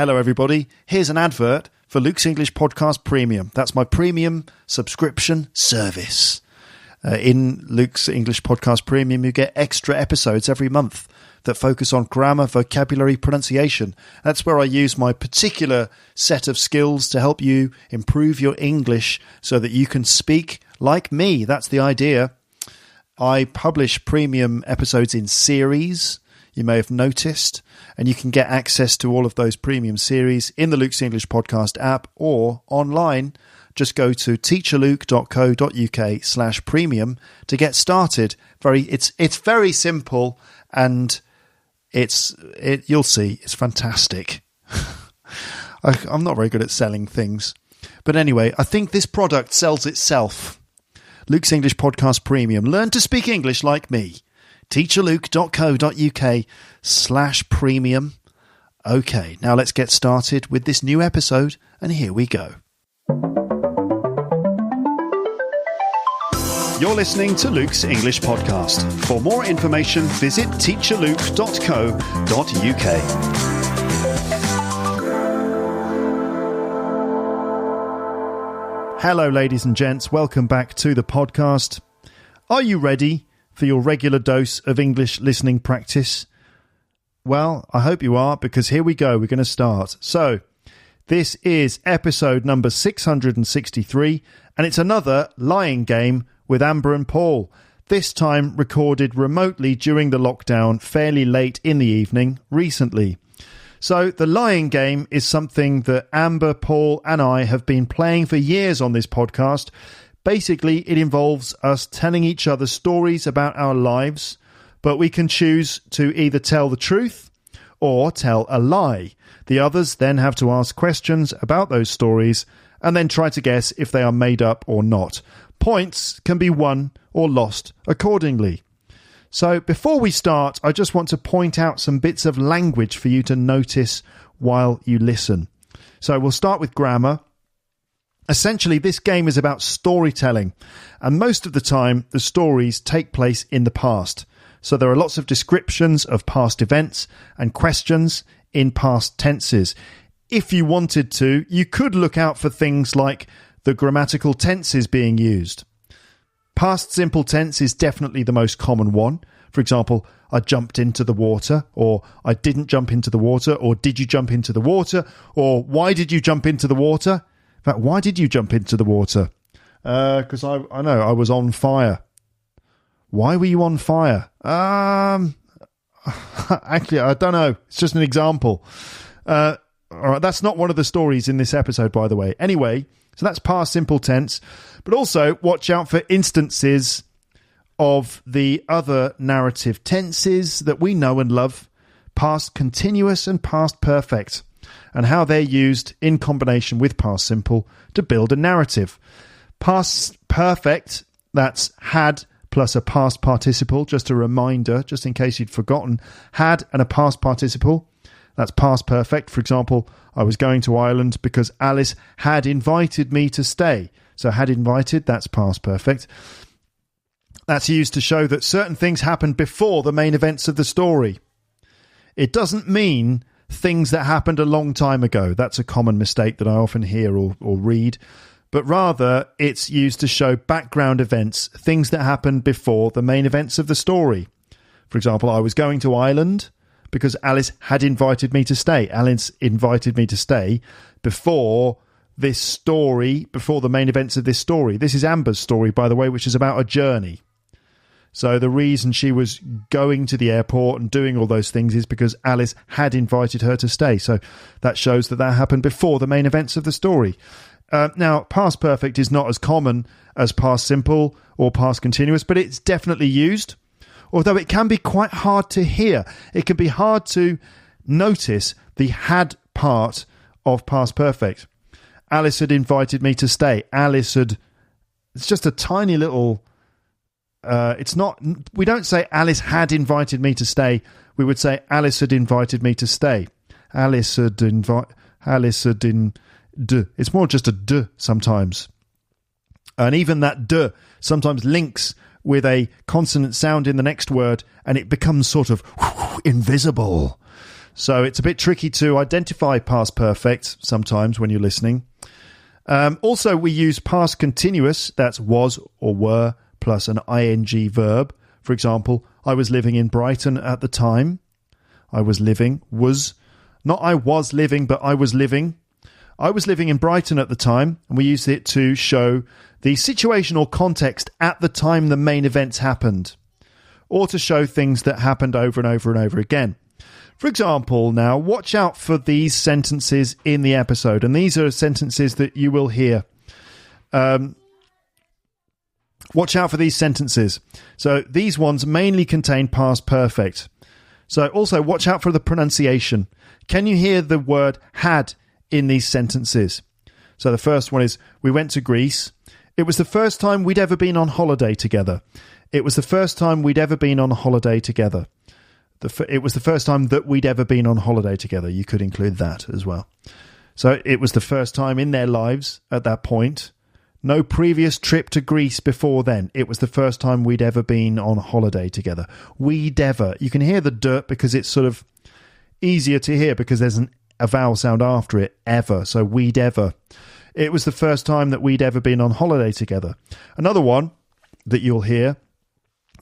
Hello, everybody. Here's an advert for Luke's English Podcast Premium. That's my premium subscription service. In Luke's English Podcast Premium, you get extra episodes every month that focus on grammar, vocabulary, pronunciation. That's where I use my particular set of skills to help you improve your English so that you can speak like me. That's the idea. I publish premium episodes in series, you may have noticed, and you can get access to all of those premium series in the Luke's English Podcast app or online. Just go to teacherluke.co.uk/premium to get started. It's very simple, and you'll see, it's fantastic. I'm not very good at selling things. But anyway, I think this product sells itself. Luke's English Podcast Premium. Learn to speak English like me. teacherluke.co.uk/premium. Okay, now let's get started with this new episode, and here we go. You're listening to Luke's English Podcast. For more information, visit teacherluke.co.uk. Hello, ladies and gents. Welcome back to the podcast. Are you ready for your regular dose of English listening practice? Well, I hope you are, because here we go. We're going to start. So, this is episode number 663, and it's another lying game with Amber and Paul. This time recorded remotely during the lockdown, fairly late in the evening, recently. So the lying game is something that Amber, Paul and I have been playing for years on this podcast. Basically, it involves us telling each other stories about our lives, but we can choose to either tell the truth or tell a lie. The others then have to ask questions about those stories and then try to guess if they are made up or not. Points can be won or lost accordingly. So before we start, I just want to point out some bits of language for you to notice while you listen. So we'll start with grammar. Essentially, this game is about storytelling, and most of the time, the stories take place in the past. So there are lots of descriptions of past events and questions in past tenses. If you wanted to, you could look out for things like the grammatical tenses being used. Past simple tense is definitely the most common one. For example, I jumped into the water, or I didn't jump into the water, or did you jump into the water, or why did you jump into the water? In fact, why did you jump into the water? Because I know, I was on fire. Why were you on fire? Actually, I don't know. It's just an example. All right, that's not one of the stories in this episode, by the way. Anyway, so that's past simple tense. But also, watch out for instances of the other narrative tenses that we know and love, past continuous and past perfect, and how they're used in combination with past simple to build a narrative. Past perfect, that's had plus a past participle, just a reminder, just in case you'd forgotten. Had and a past participle, that's past perfect. For example, I was going to Ireland because Alice had invited me to stay. So had invited, that's past perfect. That's used to show that certain things happened before the main events of the story. It doesn't mean things that happened a long time ago. That's a common mistake that I often hear or read. But rather, it's used to show background events, things that happened before the main events of the story. For example, I was going to Ireland because Alice had invited me to stay. Alice invited me to stay before this story, before the main events of this story. This is Amber's story, by the way, which is about a journey. So the reason she was going to the airport and doing all those things is because Alice had invited her to stay. So that shows that happened before the main events of the story. Now, past perfect is not as common as past simple or past continuous, but it's definitely used. Although it can be quite hard to hear. It can be hard to notice the had part of past perfect. Alice had invited me to stay. It's just a tiny little, we don't say Alice had invited me to stay. We would say Alice had invited me to stay. It's more just a d sometimes. And even that d sometimes links with a consonant sound in the next word, and it becomes sort of invisible. So it's a bit tricky to identify past perfect sometimes when you're listening. Also, we use past continuous, that's was or were, plus an ing verb. For example, I was living in Brighton at the time. I was living, was, not I was living, but I was living. I was living in Brighton at the time, and we use it to show the situation or context at the time the main events happened, or to show things that happened over and over and over again. For example, now, watch out for these sentences in the episode, and these are sentences that you will hear. Watch out for these sentences. So these ones mainly contain past perfect. So also watch out for the pronunciation. Can you hear the word had in these sentences? So the first one is, we went to Greece. It was the first time we'd ever been on holiday together. It was the first time we'd ever been on a holiday together. It was the first time that we'd ever been on holiday together. You could include that as well. So it was the first time in their lives at that point. No previous trip to Greece before then. It was the first time we'd ever been on holiday together. We'd ever. You can hear the dirt because it's sort of easier to hear because there's a vowel sound after it, ever. So we'd ever. It was the first time that we'd ever been on holiday together. Another one that you'll hear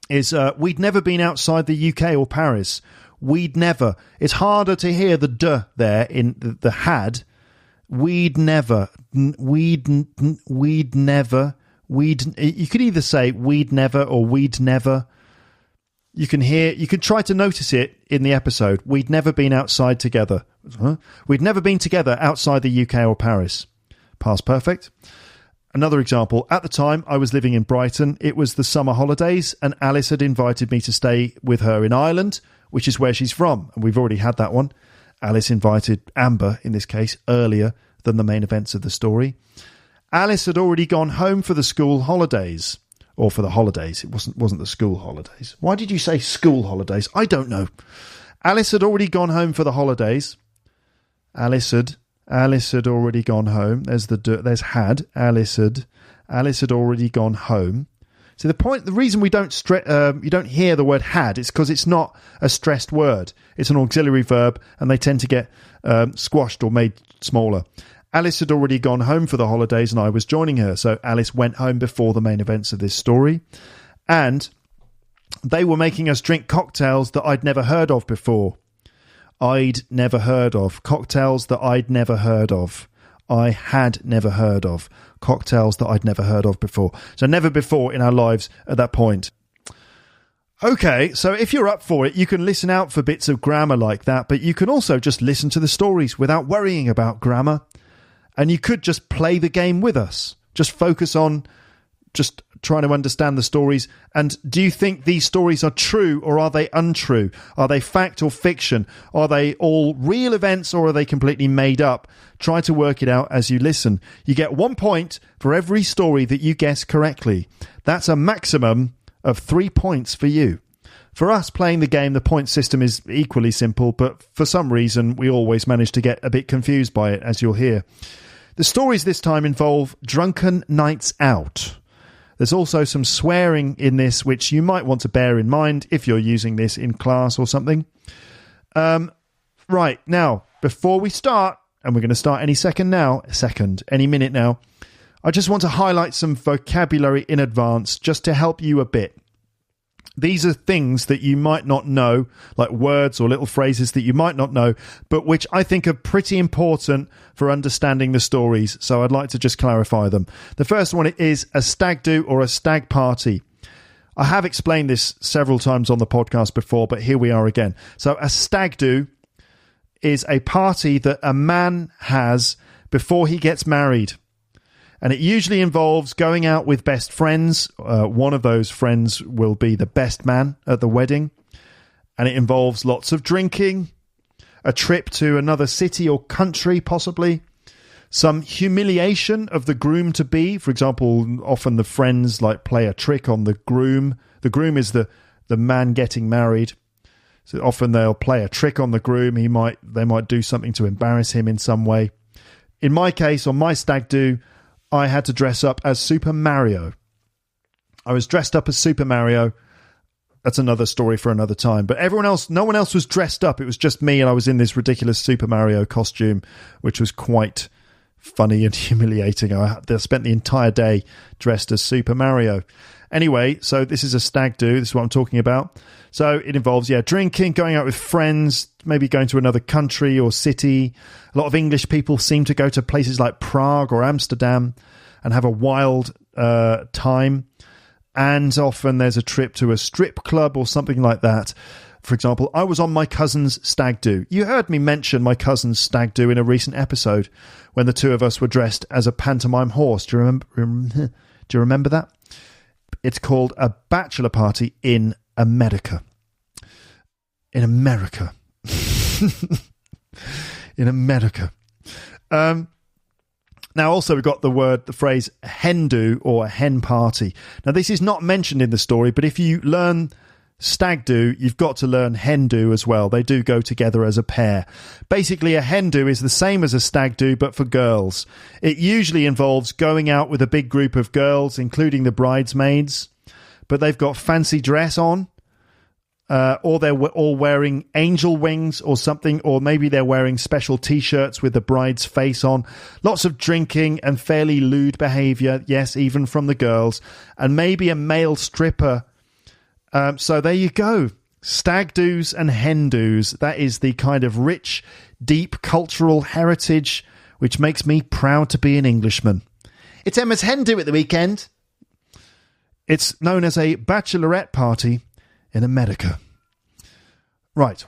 is we'd never been outside the UK or Paris. We'd never. It's harder to hear the d there in the had. We'd never. We'd never. You could either say we'd never or we'd never. You can try to notice it in the episode. We'd never been outside together. We'd never been together outside the UK or Paris. Past perfect. Another example, at the time I was living in Brighton. It was the summer holidays and Alice had invited me to stay with her in Ireland, which is where she's from. And we've already had that one. Alice invited Amber, in this case, earlier than the main events of the story. Alice had already gone home for the school holidays. Or for the holidays. It wasn't the school holidays. Why did you say school holidays? I don't know. Alice had already gone home for the holidays. Alice had already gone home. There's had. Alice had already gone home. So the reason we don't you don't hear the word had is because it's not a stressed word. It's an auxiliary verb, and they tend to get squashed or made smaller. Alice had already gone home for the holidays, and I was joining her. So Alice went home before the main events of this story, and they were making us drink cocktails that I'd never heard of before. I'd never heard of. Cocktails that I'd never heard of. I had never heard of. Cocktails that I'd never heard of before. So never before in our lives at that point. Okay, so if you're up for it, you can listen out for bits of grammar like that, but you can also just listen to the stories without worrying about grammar. And you could just play the game with us. Just focus on just trying to understand the stories. And do you think these stories are true or are they untrue? Are they fact or fiction? Are they all real events or are they completely made up? Try to work it out as you listen. You get 1 point for every story that you guess correctly. That's a maximum of 3 points for you. For us playing the game, the point system is equally simple, but for some reason we always manage to get a bit confused by it, as you'll hear. The stories this time involve drunken nights out. There's also some swearing in this, which you might want to bear in mind if you're using this in class or something. Right, now, before we start, and we're going to start any minute now, I just want to highlight some vocabulary in advance just to help you a bit. These are things that you might not know, like words or little phrases that you might not know, but which I think are pretty important for understanding the stories. So I'd like to just clarify them. The first one is a stag do or a stag party. I have explained this several times on the podcast before, but here we are again. So a stag do is a party that a man has before he gets married. And it usually involves going out with best friends. One of those friends will be the best man at the wedding. And it involves lots of drinking, a trip to another city or country, possibly. Some humiliation of the groom-to-be. For example, often the friends play a trick on the groom. The groom is the man getting married. So often they'll play a trick on the groom. They might do something to embarrass him in some way. In my case, on my stag do, I had to dress up as Super Mario. I was dressed up as Super Mario. that's another story for another time. But no one else was dressed up. It was just me, and I was in this ridiculous Super Mario costume, which was quite funny and humiliating. I spent the entire day dressed as Super Mario. Anyway, so this is a stag do. This is what I'm talking about. So it involves, drinking, going out with friends, maybe going to another country or city. A lot of English people seem to go to places like Prague or Amsterdam and have a wild time. And often there's a trip to a strip club or something like that. For example, I was on my cousin's stag do. You heard me mention my cousin's stag do in a recent episode when the two of us were dressed as a pantomime horse. Do you remember that? It's called a bachelor party in America. In America. In America. Now, also, we've got the phrase hen do or a hen party. Now, this is not mentioned in the story, but if you learn stag do, you've got to learn hen do as well. They do go together as a pair. Basically, a hen do is the same as a stag do, but for girls. It usually involves going out with a big group of girls, including the bridesmaids, but they've got fancy dress on. Or they're all wearing angel wings or something, or maybe they're wearing special T-shirts with the bride's face on. Lots of drinking and fairly lewd behaviour, yes, even from the girls, and maybe a male stripper. So there you go. Stag do's and hen do's. That is the kind of rich, deep cultural heritage which makes me proud to be an Englishman. It's Emma's hen do at the weekend. It's known as a bachelorette party in America. Right.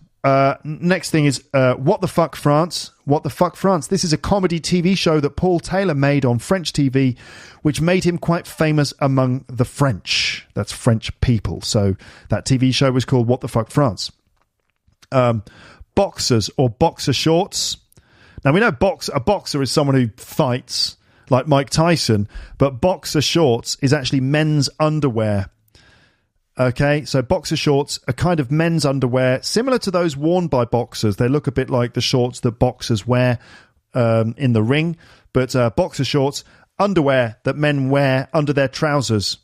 Next thing is What the Fuck France? What the Fuck France? This is a comedy TV show that Paul Taylor made on French TV, which made him quite famous among the French. That's French people. So that TV show was called What the Fuck France. Boxers or boxer shorts. Now we know a boxer is someone who fights like Mike Tyson, but boxer shorts is actually men's underwear. Okay, so boxer shorts are kind of men's underwear, similar to those worn by boxers. They look a bit like the shorts that boxers wear in the ring, but boxer shorts, underwear that men wear under their trousers.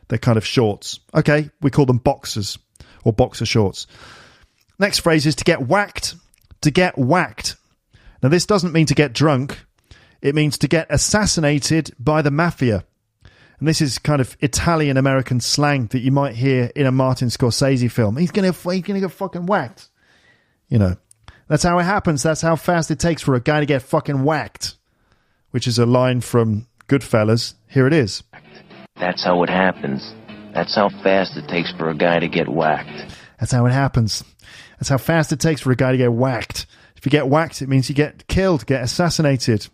They're kind of shorts. Okay, we call them boxers or boxer shorts. Next phrase is to get whacked. To get whacked. Now, this doesn't mean to get drunk. It means to get assassinated by the mafia. And this is kind of Italian-American slang that you might hear in a Martin Scorsese film. He's gonna get fucking whacked. You know, that's how it happens. That's how fast it takes for a guy to get fucking whacked. Which is a line from Goodfellas. Here it is. That's how it happens. That's how fast it takes for a guy to get whacked. That's how it happens. That's how fast it takes for a guy to get whacked. If you get whacked, it means you get killed, get assassinated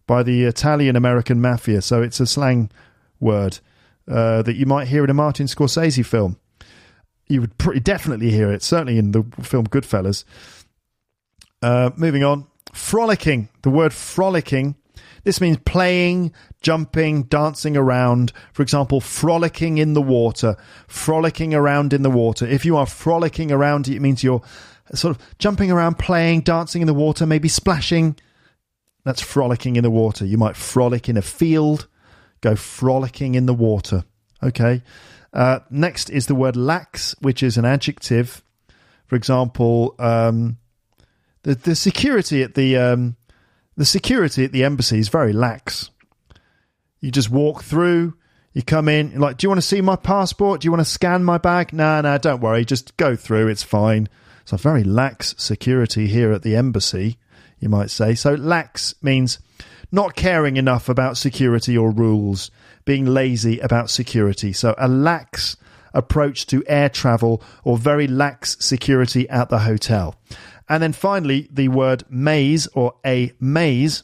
by the Italian-American mafia. So it's a slang word that you might hear in a Martin Scorsese film. You would definitely hear it, certainly in the film Goodfellas. Moving on. Frolicking. The word frolicking. This means playing, jumping, dancing around. For example, frolicking in the water. Frolicking around in the water. If you are frolicking around, it means you're sort of jumping around, playing, dancing in the water, maybe splashing. That's frolicking in the water. You might frolic in a field. Go frolicking in the water. Okay. Next is the word lax, which is an adjective. For example, the security at the embassy is very lax. You just walk through. You come in. You're like, do you want to see my passport? Do you want to scan my bag? No, don't worry. Just go through. It's fine. So very lax security here at the embassy, you might say. So lax means not caring enough about security or rules, being lazy about security. So a lax approach to air travel or very lax security at the hotel. And then finally, the word maze or a maze.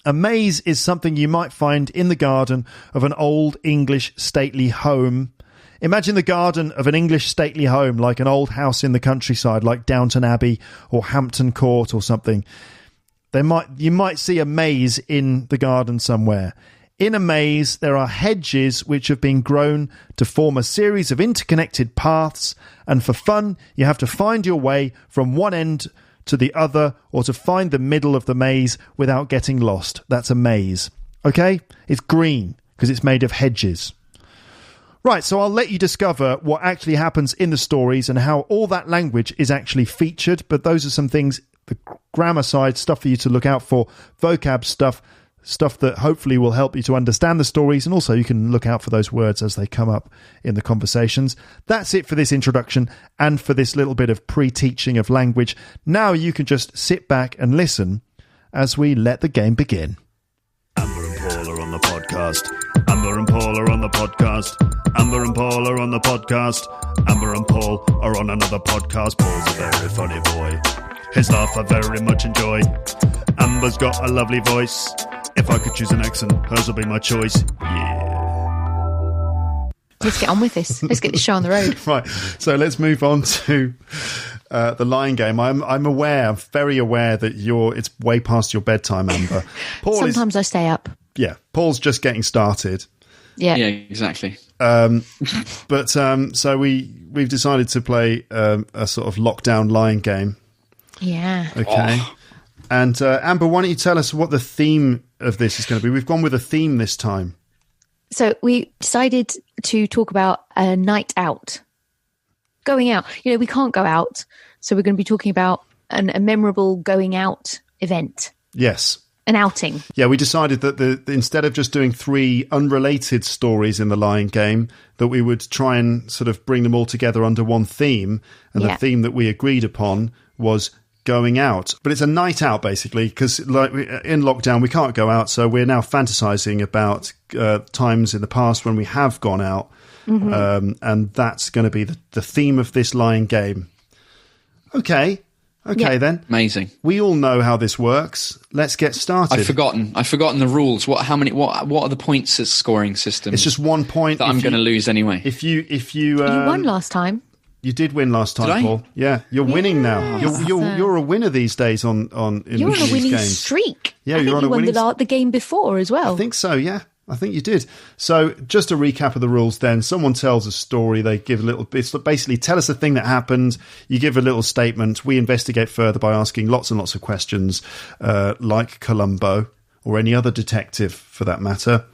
A maze is something you might find in the garden of an old English stately home. Imagine the garden of an English stately home, like an old house in the countryside, like Downton Abbey or Hampton Court or something. You might see a maze in the garden somewhere. In a maze, there are hedges which have been grown to form a series of interconnected paths, and for fun, you have to find your way from one end to the other or to find the middle of the maze without getting lost. That's a maze. Okay? It's green because it's made of hedges. Right, so I'll let you discover what actually happens in the stories and how all that language is actually featured. But those are some things, the grammar side, stuff for you to look out for, vocab stuff that hopefully will help you to understand the stories, and also you can look out for those words as they come up in the conversations. That's it for this introduction and for this little bit of pre-teaching of language. Now you can just sit back and listen as we let the game begin. Amber and Paul are on the podcast. Amber and Paul are on the podcast. Amber and Paul are on the podcast. Amber and Paul are on another podcast. Paul's a very funny boy. His laugh I very much enjoy. Amber's got a lovely voice. If I could choose an accent, hers will be my choice. Yeah. Let's get on with this. Let's get this show on the road. Right, so let's move on to the Lion Game. I'm very aware that it's way past your bedtime, Amber. Sometimes I stay up. Yeah, Paul's just getting started. Yeah, exactly. But so we've decided to play a sort of lockdown Lion Game. Yeah. Okay. Oh. And Amber, why don't you tell us what the theme of this is going to be? We've gone with a theme this time. So we decided to talk about a night out. Going out. We can't go out. So we're going to be talking about a memorable going out event. Yes. An outing. Yeah, we decided that instead of just doing 3 unrelated stories in the Lion Game, that we would try and sort of bring them all together under one theme. And the theme that we agreed upon was going out. But it's a night out, basically, because like in lockdown, we can't go out. So we're now fantasizing about times in the past when we have gone out. Mm-hmm. And that's going to be the theme of this Lion Game. Okay, then. Amazing. We all know how this works. Let's get started. I've forgotten the rules. What are the points scoring system? It's just 1 point. That I'm going to lose anyway. If you you won last time. You did win last time, Paul. Yeah, you're winning now. You're a winner these days you're on a winning games. Streak. Yeah, you're on a winning streak. The game before as well. I think so. Yeah, I think you did. So just a recap of the rules. Then someone tells a story. They give a little. It's basically tell us a thing that happened. You give a little statement. We investigate further by asking lots and lots of questions, like Columbo or any other detective for that matter,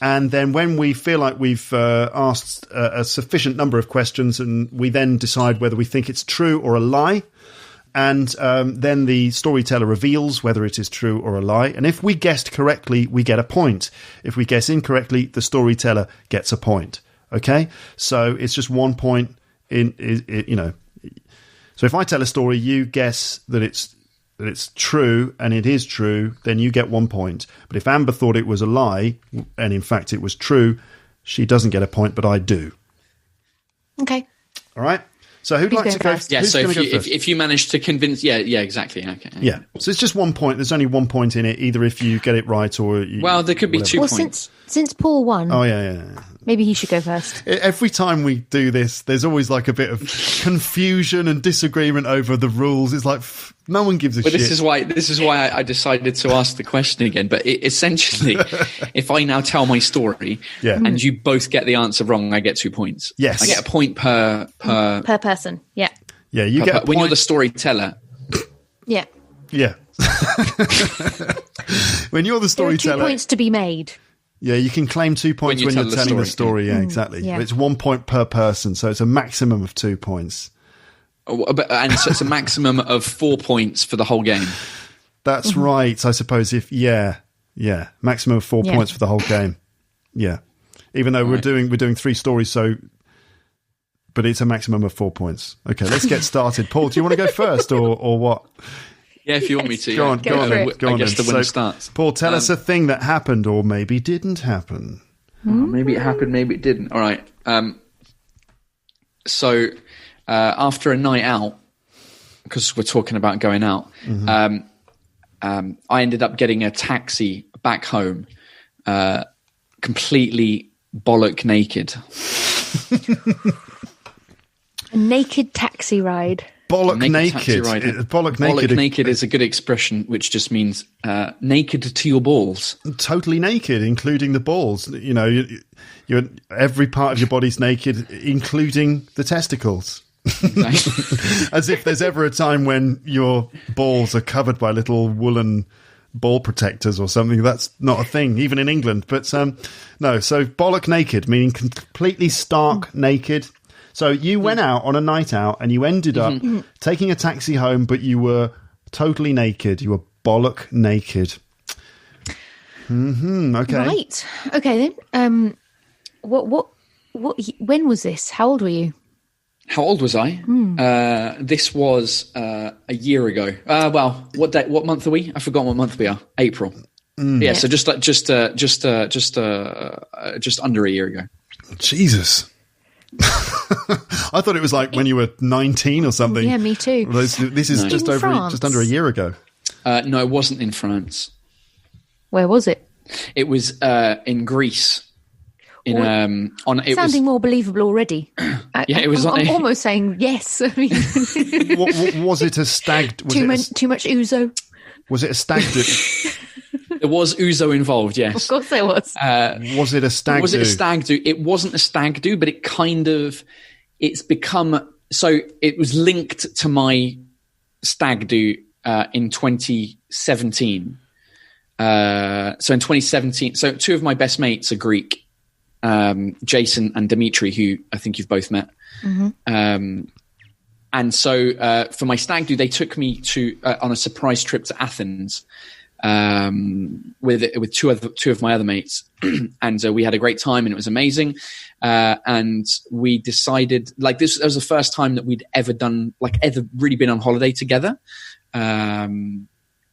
And then when we feel like we've asked a sufficient number of questions, and we then decide whether we think it's true or a lie, and then the storyteller reveals whether it is true or a lie. And if we guessed correctly, we get a point. If we guess incorrectly, the storyteller gets a point. Okay? So it's just 1 point So if I tell a story, you guess that it's true, and it is true, then you get 1 point. But if Amber thought it was a lie, and in fact it was true, she doesn't get a point, but I do. Okay. All right. So who'd like to go first? Yeah, so if you manage to convince... Yeah, exactly. Okay. Yeah. So it's just 1 point. There's only 1 point in it, either if you get it right or... there could be 2 points. Since Paul won... Oh, yeah. Maybe he should go first. Every time we do this, there's always like a bit of confusion and disagreement over the rules. It's like no one gives a shit. But this is why I decided to ask the question again. But essentially, if I now tell my story and you both get the answer wrong, I get 2 points. Yes, I get a point per person. Yeah. Yeah, you get a point. When you're the storyteller. Yeah. Yeah. When you're the storyteller, there are 2 points to be made. Yeah, you can claim 2 points when you're telling the story. Yeah, exactly. Yeah. It's 1 point per person, so it's a maximum of 2 points. And so it's a maximum of 4 points for the whole game. That's right. I suppose maximum of 4 points for the whole game. Yeah, even though we're doing 3 stories, but it's a maximum of 4 points. Okay, let's get started. Paul, do you want to go first or what? Yeah, if you want me to. Go on. I guess the winner starts. Paul, tell us a thing that happened or maybe didn't happen. Maybe it happened, maybe it didn't. All right. So after a night out, because we're talking about going out, I ended up getting a taxi back home, completely bollock naked. A naked taxi ride. Bollock naked. Bollock naked is a good expression, which just means naked to your balls. Totally naked, including the balls. You're every part of your body's naked, including the testicles. Exactly. As if there's ever a time when your balls are covered by little woolen ball protectors or something. That's not a thing, even in England. But no, so bollock naked, meaning completely stark naked. So you went out on a night out and you ended up taking a taxi home, but you were totally naked. You were bollock naked. Okay. Right. Okay then. What? When was this? How old were you? How old was I? This was a year ago. Well, what day? What month are we? I forgot what month we are. April. Yeah. So just under a year ago. Jesus. I thought it was like when you were 19 or something. Yeah, me too. This is just under a year ago. No, it wasn't in France. Where was it? It was in Greece. Sounding more believable already. It was. I'm almost saying yes. I mean, was it a stag? Too much ouzo. Was it a stag do? There was ouzo involved. Yes, of course there was. Was it a stag? Was it a stag do? It wasn't a stag do, but it's become so. It was linked to my stag do in 2017. So in 2017, so two of my best mates are Greek. Jason and Dimitri, who I think you've both met. And so for my stag do, they took me to on a surprise trip to Athens with two of my other mates, and we had a great time and it was amazing. And we decided, like, this was the first time that we'd ever really been on holiday together.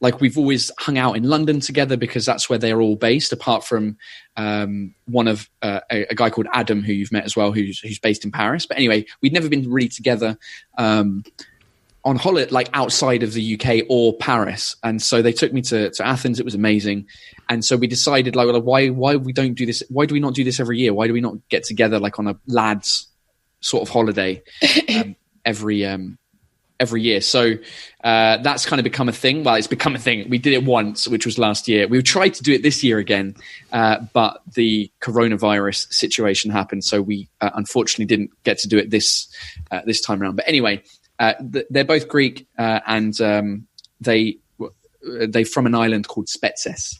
Like, we've always hung out in London together because that's where they're all based, apart from one of a guy called Adam, who you've met as well, who's based in Paris. But anyway, we'd never been really together on holiday, like outside of the UK or Paris. And so they took me to Athens. It was amazing. And so we decided, like, why we don't do this? Why do we not do this every year? Why do we not get together like on a lads sort of holiday every year? So that's kind of become a thing. Well, it's become a thing. We did it once, which was last year. We tried to do it this year again, but the coronavirus situation happened, so we unfortunately didn't get to do it this time around. But anyway, they're both Greek, and they from an island called Spetses.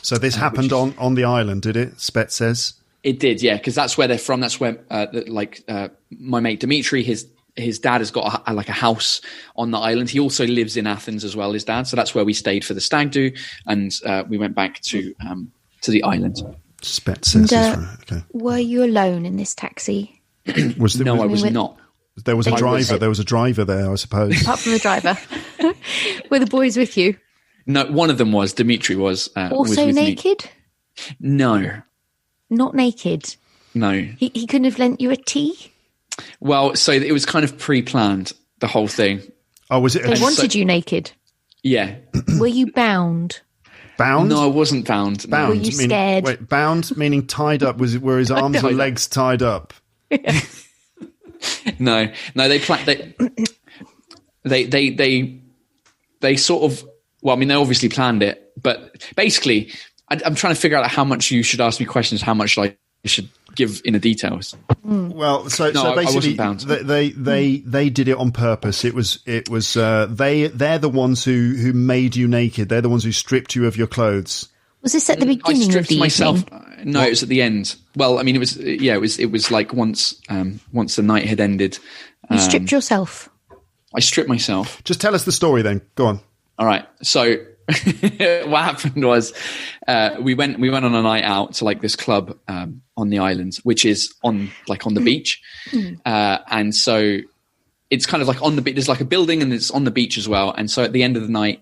So this happened on the island, did it? Spetses? It did, yeah, because that's where they're from. That's where my mate Dimitri, his dad has got a house on the island. He also lives in Athens as well, his dad. So that's where we stayed for the stag do, and we went back to the island. Spetses. Okay. Were you alone in this taxi? I was not. There was a driver. There was a driver there, I suppose. Apart from the driver, were the boys with you? No, one of them was. Dimitri was. Also was naked? Me. No. Not naked? No. He couldn't have lent you a tea? Well, so it was kind of pre-planned, the whole thing. Oh, was it? They wanted you naked? Yeah. Were you bound? Bound? No, I wasn't bound. Bound. Were you scared? Wait, bound mening tied up? Were his arms and legs tied up? No. They sort of. Well, I mean, they obviously planned it, but basically, I'm trying to figure out how much you should ask me questions, how much I should give in the details. Well, so basically, they did it on purpose. It was they're the ones who made you naked. They're the ones who stripped you of your clothes. Was this at the beginning of the myself. evening? No, it was at the end. Well, I mean, it was like once the night had ended. You stripped yourself. I stripped myself. Just tell us the story then. Go on. All right. So what happened was we went on a night out to like this club on the island, which is on the beach. And so it's kind of like on the beach. There's like a building and it's on the beach as well. And so at the end of the night,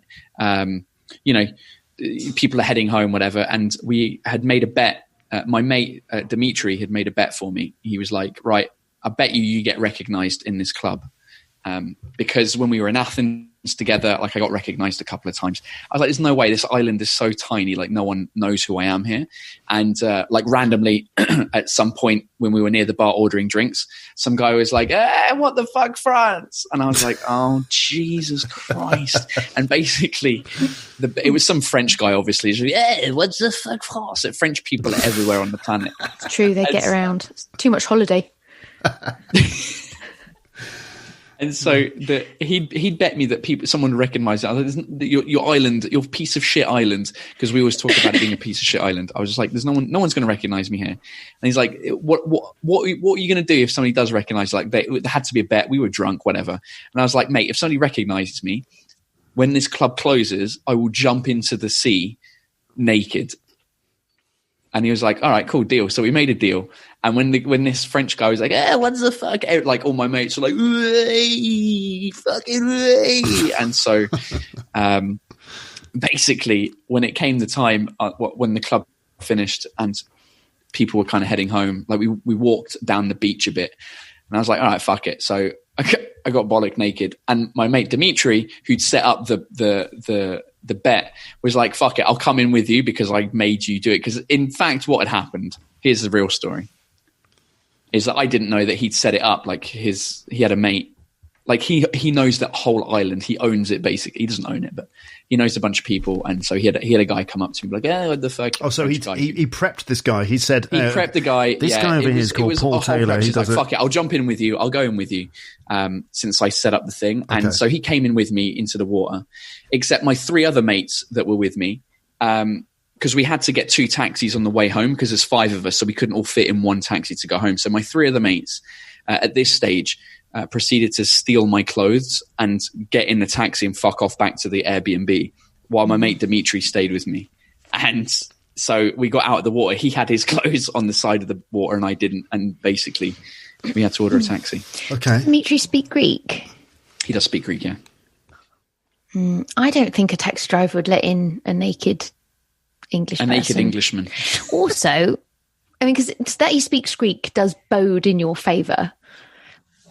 people are heading home, whatever. And we had made a bet. My mate, Dimitri, had made a bet for me. He was like, right, I bet you get recognized in this club. Because when we were in Athens together, like I got recognized a couple of times. I was like, there's no way, this island is so tiny, like no one knows who I am here. And like randomly at some point when we were near the bar ordering drinks, some guy was like, what the fuck, France? And I was like, oh, Jesus Christ. And basically it was some French guy, obviously. He's like, what's the fuck, France? French people are everywhere on the planet. It's true, they get around. It's too much holiday. And so he'd bet me that someone would recognise it. I was like, your island, your piece of shit island, because we always talk about it being a piece of shit island. I was just like, there's no one's going to recognise me here. And he's like, what are you going to do if somebody does recognise? Like, there had to be a bet. We were drunk, whatever. And I was like, mate, if somebody recognises me, when this club closes, I will jump into the sea naked. And he was like, all right, cool, deal. So we made a deal. And when this French guy was like, what the fuck? Like, all my mates were like, fucking way. And so basically, when it came the time, when the club finished and people were kind of heading home, like we walked down the beach a bit. And I was like, all right, fuck it. So I got bollock naked. And my mate Dimitri, who'd set up the bet, was like, fuck it, I'll come in with you because I made you do it. Because in fact, what had happened, here's the real story, is that I didn't know that he'd set it up. Like he had a mate, like he knows that whole island. He owns it basically. He doesn't own it, but he knows a bunch of people. And so he had a guy come up to me like, what the fuck? Oh, so he prepped this guy. He said, he prepped the guy. This guy over here is called Paul Taylor. He's like, fuck it, I'll jump in with you. I'll go in with you. Since I set up the thing. And Okay. so he came in with me into the water, except my 3 other mates that were with me. Because we had to get 2 taxis on the way home because there's 5 of us, so we couldn't all fit in one taxi to go home. So my 3 other mates at this stage proceeded to steal my clothes and get in the taxi and fuck off back to the Airbnb while my mate Dimitri stayed with me. And so we got out of the water. He had his clothes on the side of the water and I didn't. And basically we had to order a taxi. Okay. Dimitri speak Greek? He does speak Greek, yeah. I don't think a taxi driver would let in a naked English person. Naked Englishman. Also, I mean, because that he speaks Greek does bode in your favour.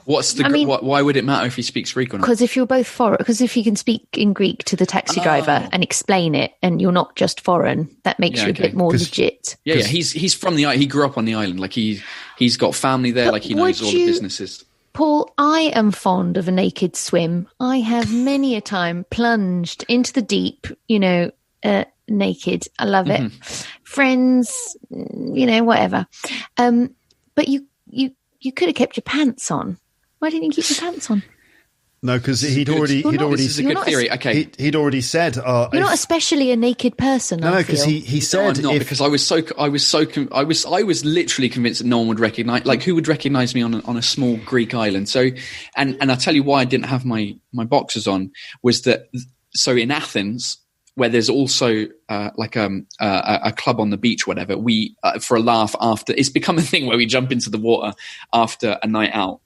Why would it matter if he speaks Greek or not? Because if you're both foreign, because if you can speak in Greek to the taxi driver and explain it, and you're not just foreign, that makes you a bit more legit. Yeah. He's from the island. He grew up on the island. Like he's got family there. But like he knows all the businesses. Paul, I am fond of a naked swim. I have many a time plunged into the deep, naked. I love it. Friends, whatever. But you could have kept your pants on. Why didn't you keep your pants on? No, because he'd already. This is a good theory. Okay, he'd already said. You're not especially a naked person. No, because he said. No, I'm not, because I was literally convinced that no one would recognize. Like, who would recognize me on a small Greek island? So, and I'll tell you why I didn't have my boxers on was that. So in Athens, where there's also a club on the beach, whatever, we for a laugh after it's become a thing where we jump into the water after a night out.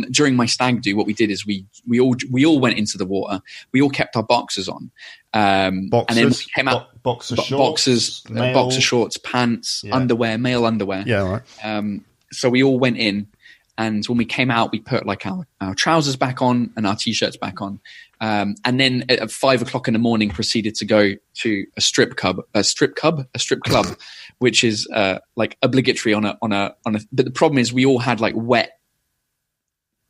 During my stag do, what we did is we all went into the water. We all kept our boxers on, and then we came out boxer shorts, pants, underwear, male underwear. Yeah, right. So we all went in, and when we came out, we put like our trousers back on and our t-shirts back on, and then at 5 o'clock in the morning, proceeded to go to a strip club, which is like obligatory on a. But the problem is, we all had like wet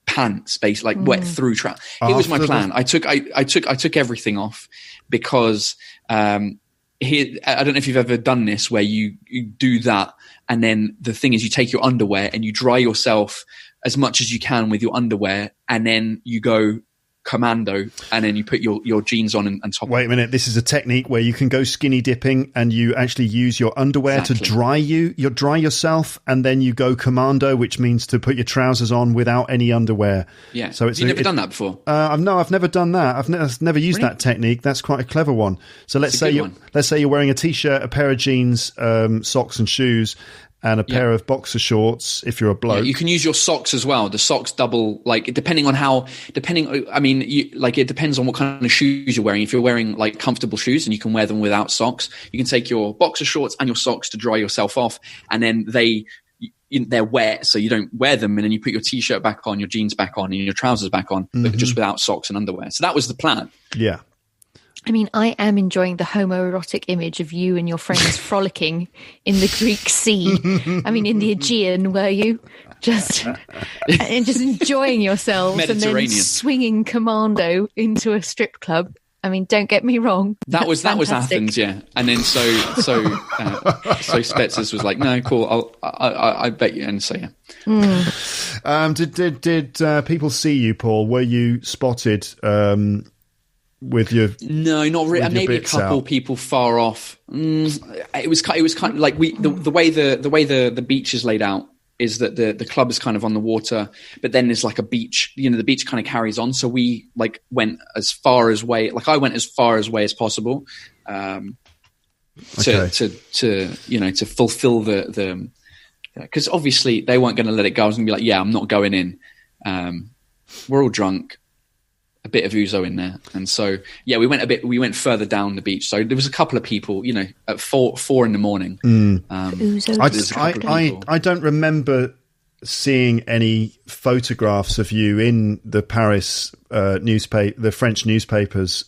pants, basically, like wet through trousers. It was my plan. I took everything off because here, I don't know if you've ever done this, where you do that, and then the thing is, you take your underwear and you dry yourself as much as you can with your underwear, and then you go commando, and then you put your jeans on and top. Wait a minute, this is a technique where you can go skinny dipping and you actually use your underwear to dry yourself, and then you go commando, which means to put your trousers on without any underwear. Yeah. So you've never done that before? I've never done that. I've never used that technique. That's quite a clever one. So let's say you're wearing a t-shirt, a pair of jeans, socks and shoes, and a pair of boxer shorts if you're a bloke. Yeah, you can use your socks as well. The socks double, like, it depends on what kind of shoes you're wearing. If you're wearing like comfortable shoes and you can wear them without socks, you can take your boxer shorts and your socks to dry yourself off, and then they're wet, so you don't wear them, and then you put your t-shirt back on, your jeans back on, and your trousers back on, but just without socks and underwear. So that was the plan. Yeah. I mean, I am enjoying the homoerotic image of you and your friends frolicking in the Greek Sea. I mean, in the Aegean, were you? Just enjoying yourselves and then swinging commando into a strip club. I mean, don't get me wrong. That was Athens, yeah. And then so Spetzers was like, no, cool. I bet you. And so yeah. Did people see you, Paul? Were you spotted with your? No, not really. Maybe a couple people far off. It was kind of like the way the beach is laid out is that the club is kind of on the water, but then there's like a beach, the beach kind of carries on. So we like went as far as way, like I went as far as way as possible, to fulfill the, cause obviously they weren't going to let it go. I was gonna be like, yeah, I'm not going in. We're all drunk, a bit of ouzo in there. And so, yeah, we went further down the beach. So there was a couple of people, at 4 in the morning. I don't remember seeing any photographs of you in the Paris newspaper, the French newspapers,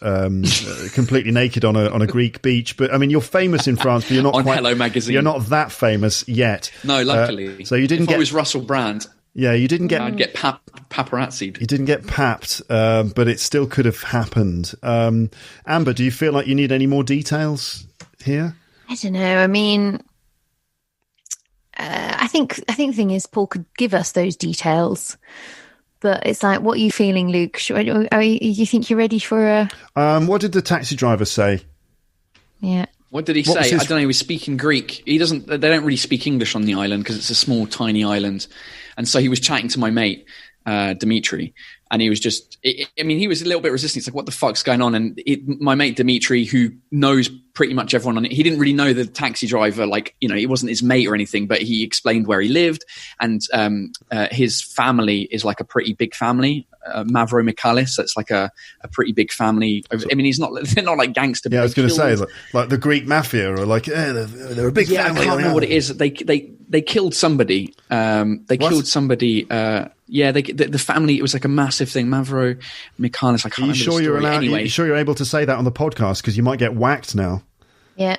completely naked on a Greek beach. But I mean, you're famous in France, but you're not on Hello Magazine. You're not that famous yet. No, luckily. So you didn't if I was Russell Brand. Yeah, you didn't get. I'd get paparazzi'd. You didn't get papped, but it still could have happened. Amber, do you feel like you need any more details here? I don't know. I mean, I think the thing is, Paul could give us those details, but it's like, what are you feeling, Luke? You think you're ready for a? What did the taxi driver say? Yeah. What did he say? I don't know. He was speaking Greek. They don't really speak English on the island because it's a small, tiny island. And so he was chatting to my mate, Dimitri, and he was just, he was a little bit resistant. It's like, what the fuck's going on? And my mate, Dimitri, who knows pretty much everyone on it, he didn't really know the taxi driver, he wasn't his mate or anything, but he explained where he lived. And his family is like a pretty big family. Mavro Michalis, that's like a pretty big family. They're not like gangster. Yeah, I was going to say like the Greek mafia, or like they're a big family. I can't remember what it is. They killed somebody. Killed somebody. The family. It was like a massive thing. Mavro Michalis. I can't remember. Are you sure you're able to say that on the podcast? Because you might get whacked now. Yeah.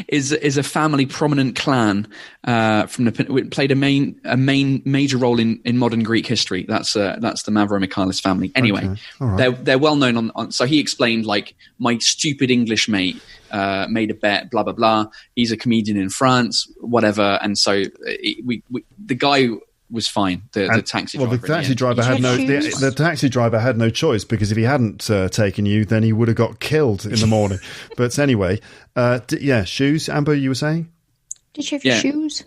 is a family prominent clan played a major role in modern Greek history. That's the Mavro Michalis family. Anyway, okay. Right. They're well known on. So he explained, like, my stupid English mate made a bet, blah blah blah. He's a comedian in France, whatever. And so the guy was fine. The taxi driver. Well, the taxi driver had the taxi driver had no choice, because if he hadn't taken you, then he would have got killed in the morning. But anyway, shoes. Amber, you were saying? Did you have your shoes?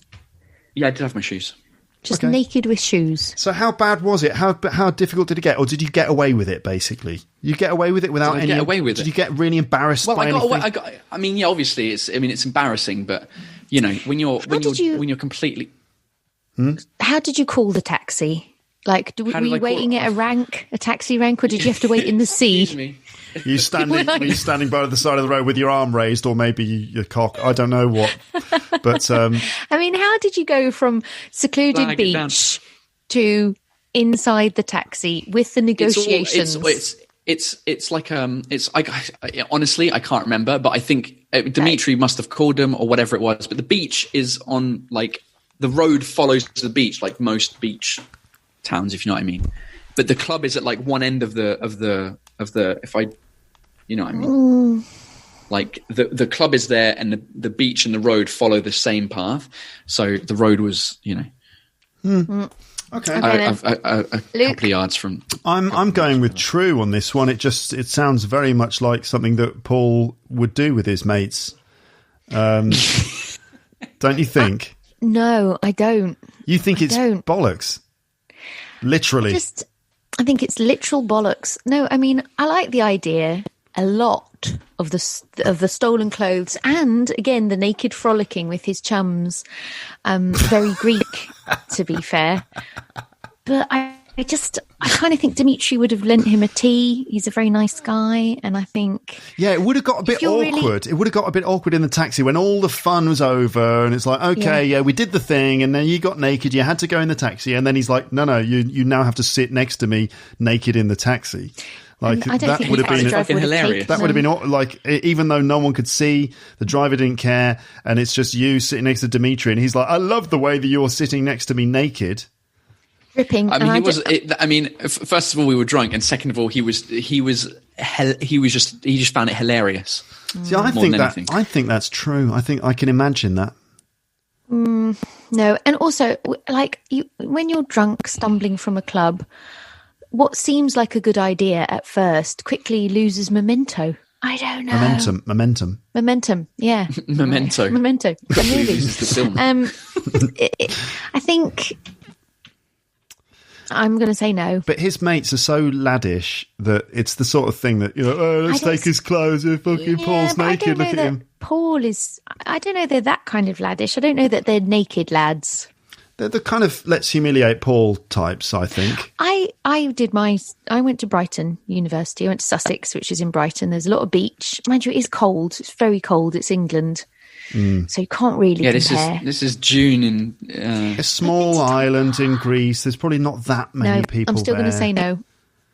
Yeah, I did have my shoes. Just naked with shoes. So how bad was it? How difficult did it get, or did you get away with it? Basically, you get away with it without any. Get away with did you get really embarrassed? Well, by anything? Obviously, it's embarrassing, but when you're completely. How did you call the taxi? Like, were you waiting at a taxi rank, or did you have to wait in the sea? Excuse me. Were you standing by the side of the road with your arm raised, or maybe your cock? I don't know what. But how did you go from secluded beach to inside the taxi with the negotiations? It's like honestly, I can't remember, but I think Dimitri must have called them or whatever it was. But the beach is on, like, the road follows the beach, like most beach towns, if you know what I mean. But the club is at like one end of the if I, you know what I mean. Like the club is there, and the beach and the road follow the same path. So the road was, Okay. a couple of yards from. I'm going with true on this one. It sounds very much like something that Paul would do with his mates. Don't you think? No, I don't. You think it's bollocks? Literally. I think it's literal bollocks. No, I mean, I like the idea a lot of the stolen clothes, and again the naked frolicking with his chums. Very Greek, to be fair. But I kind of think Dimitri would have lent him a tea. He's a very nice guy, and I think it would have got a bit awkward. It would have got a bit awkward in the taxi when all the fun was over, and it's like, okay, we did the thing, and then you got naked. You had to go in the taxi, and then he's like, no, you now have to sit next to me naked in the taxi. Like, that would have been fucking hilarious. That would have been like, even though no one could see, the driver didn't care, and it's just you sitting next to Dimitri, and he's like, I love the way that you're sitting next to me naked. Dripping. I mean, and first of all, we were drunk, and second of all, he just found it hilarious. See, I think that's true. I think I can imagine that. No, and also, like, when you're drunk, stumbling from a club, what seems like a good idea at first quickly loses memento. I don't know. Momentum. Yeah. Memento. The movie. The film. I think I'm going to say no. But his mates are so laddish that it's the sort of thing that, let's take his clothes. If fucking Paul's naked, look at him. Paul is. I don't know. They're that kind of laddish. I don't know that they're naked lads. They're the kind of let's humiliate Paul types, I think. I went to Brighton University. I went to Sussex, which is in Brighton. There's a lot of beach. Mind you, it is cold. It's very cold. It's England. So you can't really compare. This is June in a small island in Greece. There's probably not that many people. I'm still going to say no.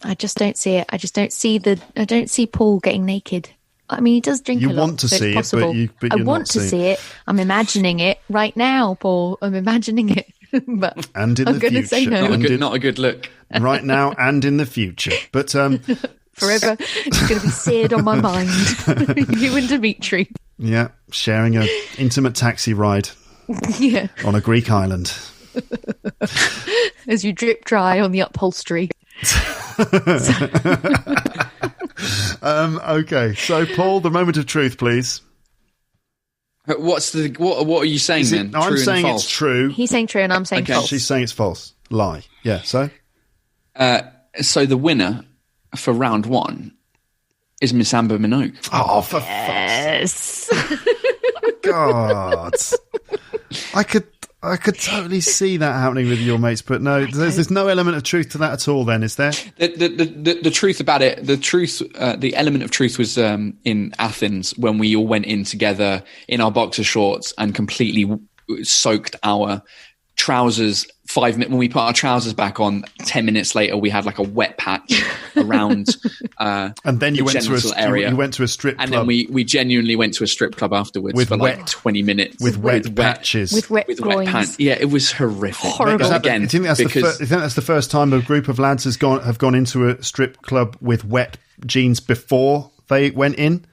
I just don't see it. I just don't see I don't see Paul getting naked. I mean, he does drink a lot. You want to see it, but I want to see it. I'm imagining it right now, Paul. I'm imagining it. But and in I'm the going to future, say no. Not a good look. Right now and in the future. But forever, it's going to be seared on my mind. You and Dimitri. Yeah, sharing an intimate taxi ride. Yeah, on a Greek island. As you drip dry on the upholstery. Okay, so Paul, the moment of truth, please. What are you saying then? I'm saying it's true. He's saying true, and I'm saying false. She's saying it's false. Lie. Yeah. So. So the winner for round 1 is Miss Amber Minogue. Oh, for yes. God, I could totally see that happening with your mates, but no, there's no element of truth to that at all. Then, is there? The truth about it, the element of truth was in Athens when we all went in together in our boxer shorts and completely soaked our trousers. 5 minutes when we put our trousers back on, 10 minutes later we had like a wet patch around and then you went to a area. You went to a strip club, and then we genuinely went to a strip club afterwards for like 20 minutes with wet patches, with wet pants. Yeah, it was horrific. Horrible. Do you think that's the first time a group of lads have gone into a strip club with wet jeans before they went in?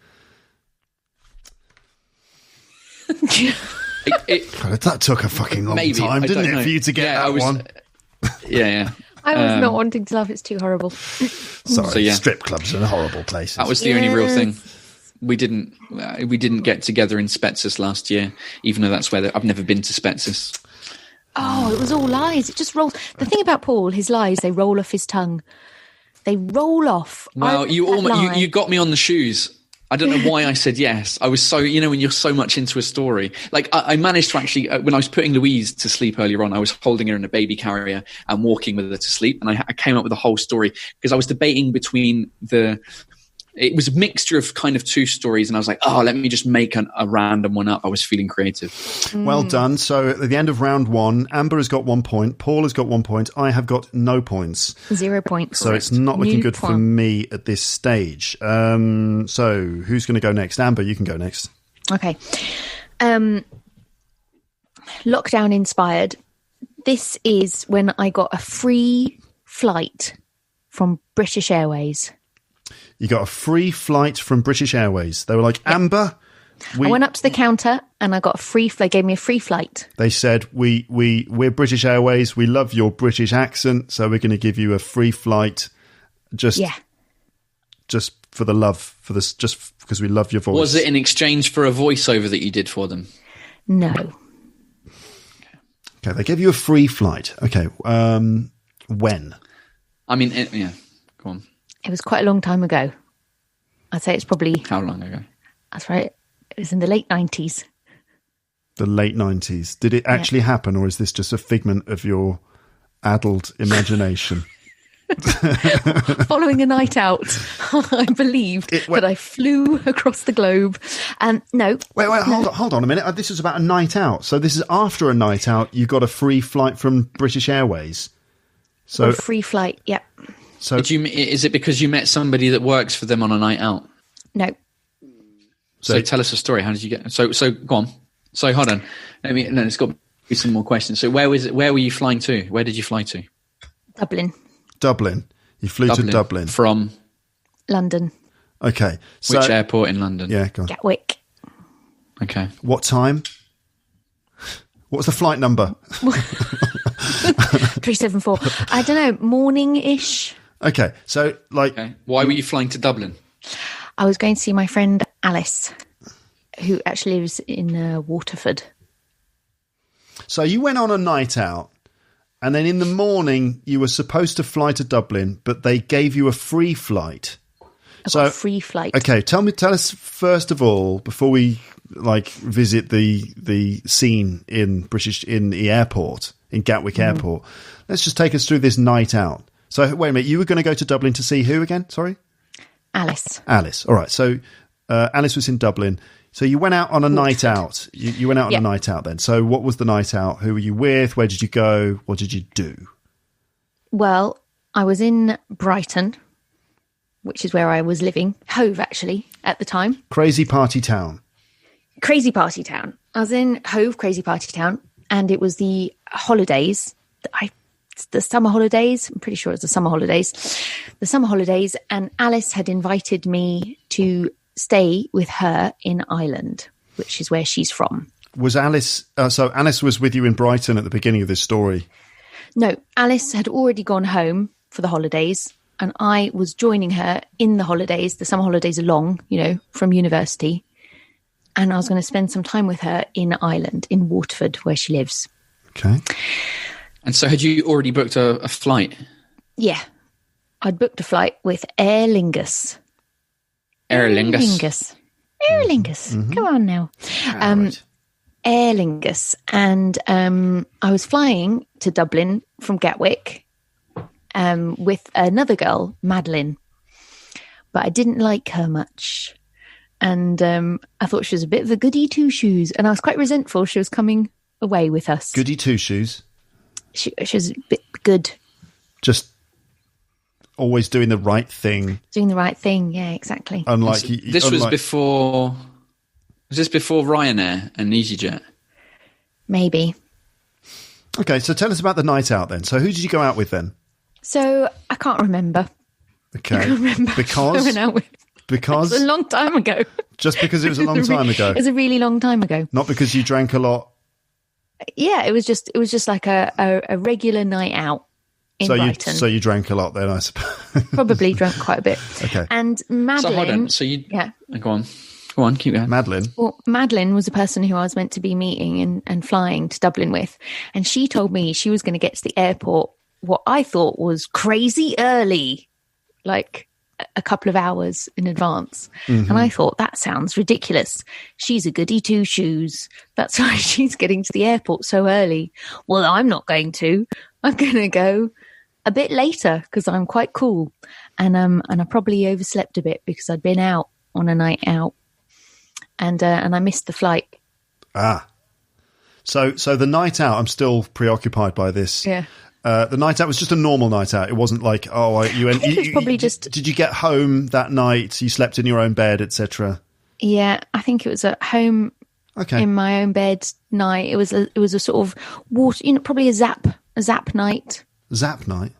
God, that took a fucking long time, didn't it, for you to get that one? Yeah. I was not wanting to laugh. It's too horrible. Sorry, strip clubs are horrible places. That was the only real thing. We didn't get together in Spetses last year, even though that's where I've never been to Spetses. Oh, it was all lies. It just rolls. The thing about Paul, his lies, they roll off his tongue. They roll off. Well, you got me on the shoes. I don't know why I said yes. I was so, when you're so much into a story. Like, I managed to actually, when I was putting Louise to sleep earlier on, I was holding her in a baby carrier and walking with her to sleep. And I came up with a whole story because I was debating between it was a mixture of kind of two stories. And I was like, let me just make a random one up. I was feeling creative. Well done. So at the end of round 1, Amber has got 1 point. Paul has got 1 point. I have got no points. 0 points. So it's not looking good for me at this stage. So who's going to go next? Amber, you can go next. Okay. Lockdown inspired. This is when I got a free flight from British Airways. You got a free flight from British Airways. They were like, yep. Amber. I went up to the counter and I got a free flight. They gave me a free flight. They said, we're British Airways. We love your British accent. So we're going to give you a free flight. Just for the love, just because we love your voice. Was it in exchange for a voiceover that you did for them? No. Okay. They gave you a free flight. Okay. When? I mean, yeah. Go on. It was quite a long time ago. I'd say it's probably... How long ago? That's right. It was in the late 90s. The late 90s. Did it actually happen, or is this just a figment of your addled imagination? Following a night out, I believed that I flew across the globe. No. Wait, hold on a minute. This is about a night out. So this is after a night out, you got a free flight from British Airways. So a free flight, yep. So is it because you met somebody that works for them on a night out? No. So tell us a story. How did you get? So go on. So hold on. It's got to be some more questions. So where were you flying to? Where did you fly to? Dublin. You flew to Dublin. From London. Okay. So, which airport in London? Yeah, go on. Gatwick. Okay. What time? What was the flight number? 374. I don't know, morning-ish. Okay, so Okay. Why were you flying to Dublin? I was going to see my friend Alice, who actually lives in Waterford. So you went on a night out, and then in the morning you were supposed to fly to Dublin, but they gave you a free flight. I got a free flight. Okay, tell us first of all, before we visit the scene in the airport, in Gatwick Airport. Let's just take us through this night out. So wait a minute, you were going to go to Dublin to see who again? Sorry? Alice. All right. So Alice was in Dublin. So you went out on a night out. You went out on a night out then. So what was the night out? Who were you with? Where did you go? What did you do? Well, I was in Brighton, which is where I was living. Hove, actually, at the time. Crazy party town. Crazy party town. I was in Hove, crazy party town, and it was the holidays. The summer holidays. I'm pretty sure it was the summer holidays. The summer holidays, and Alice had invited me to stay with her in Ireland, which is where she's from. Was Alice... so Alice was with you in Brighton at the beginning of this story? No, Alice had already gone home for the holidays, and I was joining her in the holidays. The summer holidays are long, from university. And I was going to spend some time with her in Ireland, in Waterford, where she lives. Okay. And so had you already booked a flight? Yeah. I'd booked a flight with Aer Lingus. Aer Lingus? Aer Lingus. Mm-hmm. Come on now. Right. Aer Lingus. And I was flying to Dublin from Gatwick with another girl, Madeline. But I didn't like her much. And I thought she was a bit of a goody two-shoes. And I was quite resentful she was coming away with us. Goody two-shoes? She was a bit good. Just always doing the right thing. Doing the right thing, yeah, exactly. Unlike... This was before... Was this before Ryanair and EasyJet? Maybe. Okay, so tell us about the night out then. So who did you go out with then? So I can't remember. Okay. I can't remember. Because? Who I went out with. Because? It was a long time ago. Just because it was a long time ago? It was a really long time ago. Not because you drank a lot? Yeah, it was just like a regular night out in Brighton. So you drank a lot then, I suppose. Probably drank quite a bit. Okay. And Madeline... So hold on. So you... Yeah. Go on, keep going. Madeline? Well, Madeline was a person who I was meant to be meeting and flying to Dublin with. And she told me she was going to get to the airport what I thought was crazy early, like a couple of hours in advance. Mm-hmm. And I thought, that sounds ridiculous. She's a goody two-shoes. That's why she's getting to the airport so early. Well, I'm not going to. I'm going to go a bit later because I'm quite cool. And I probably overslept a bit because I'd been out on a night out. And I missed the flight. So the night out, I'm still preoccupied by this. Yeah. The night out was just a normal night out. It wasn't like, It was probably just... Did you get home that night? You slept in your own bed, etc. Yeah, I think it was at home in my own bed night. It was a sort of water, probably a zap night. Zap night?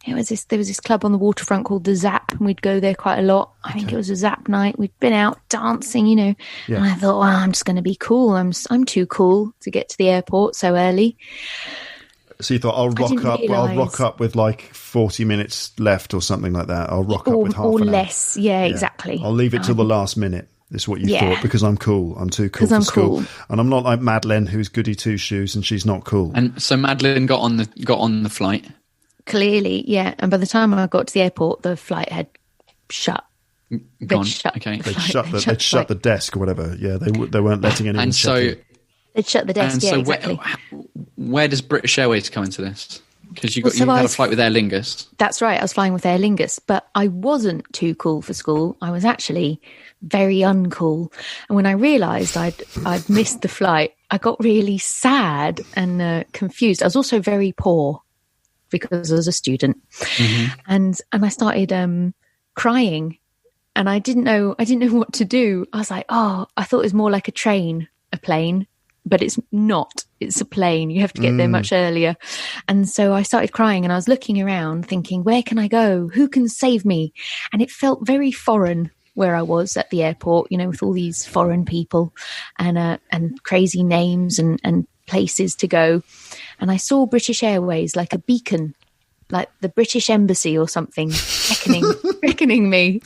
There was this club on the waterfront called the Zap, and we'd go there quite a lot. I think it was a Zap night. We'd been out dancing, Yeah. And I thought, well, I'm just going to be cool. I'm too cool to get to the airport so early. So you thought, I'll rock up with like 40 minutes left or something like that. I'll rock up with half an hour. Or less. Yeah, exactly. I'll leave it till the last minute. Is what you thought, because I'm cool. I'm too cool for school. Cool. And I'm not like Madeline, who's goody two shoes, and she's not cool. And so Madeline got on the flight. Clearly, yeah. And by the time I got to the airport, the flight had shut. Gone. They'd shut the desk or whatever. Yeah, they weren't letting anyone. And so they'd shut the desk. And yeah, so exactly. where does British Airways come into this? Because you had a flight with Aer Lingus. That's right. I was flying with Aer Lingus, but I wasn't too cool for school. I was actually very uncool. And when I realised I'd missed the flight, I got really sad and confused. I was also very poor because I was a student, and I started crying, and I didn't know what to do. I was like, I thought it was more like a plane, but it's not. It's a plane. You have to get there much earlier. And so I started crying and I was looking around thinking, where can I go? Who can save me? And it felt very foreign where I was at the airport, you know, with all these foreign people and crazy names and places to go. And I saw British Airways like a beacon, like the British Embassy or something, beckoning me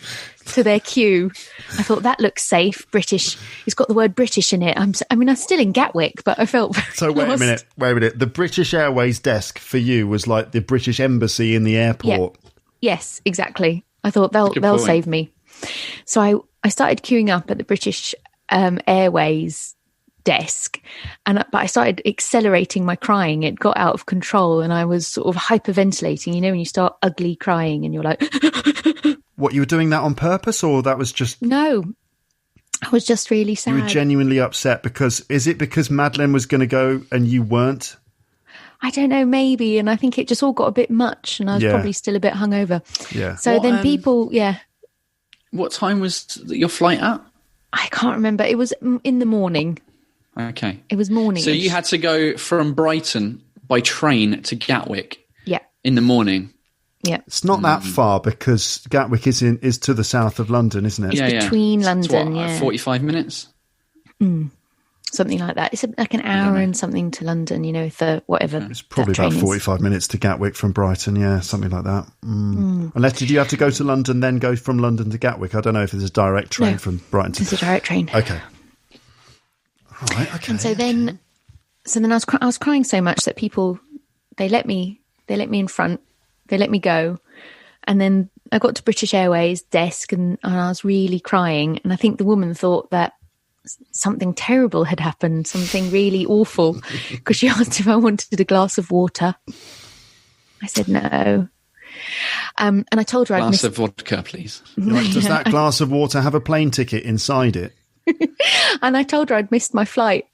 to their queue. I thought, that looks safe. British. It's got the word British in it. I'm still in Gatwick, but I felt very So wait lost. a minute. The British Airways desk for you was like the British Embassy in the airport. Yeah. Yes, exactly. I thought they'll point. save me. So I started queuing up at the British Airways desk, but I started accelerating my crying. It got out of control and I was sort of hyperventilating, you know, when you start ugly crying and you're like What, you were doing that on purpose, or that was just... No, I was just really sad. You were genuinely upset because Madeleine was going to go and you weren't? I don't know, maybe, and I think it just all got a bit much and I was probably still a bit hungover. Yeah. So then people, What time was your flight at? I can't remember. It was in the morning. Okay. It was morning. So you had to go from Brighton by train to Gatwick. Yeah. In the morning. Yeah. It's not that far because Gatwick is to the south of London, isn't it? Yeah, between London, like 45 minutes? Something like that. It's like an hour and something to London, you know, for whatever. It's probably about 45 minutes to Gatwick from Brighton, something like that. Unless, did you have to go to London, then go from London to Gatwick? I don't know if there's a direct train from Brighton to... It's a direct train. Okay. All right, okay. And so then I was crying so much that people, they let me in front, they let me go. And then I got to British Airways desk and I was really crying. And I think the woman thought that something terrible had happened, something really awful, because she asked if I wanted a glass of water. I said no. And I told her Glass of vodka, please. Like, does that glass of water have a plane ticket inside it? And I told her I'd missed my flight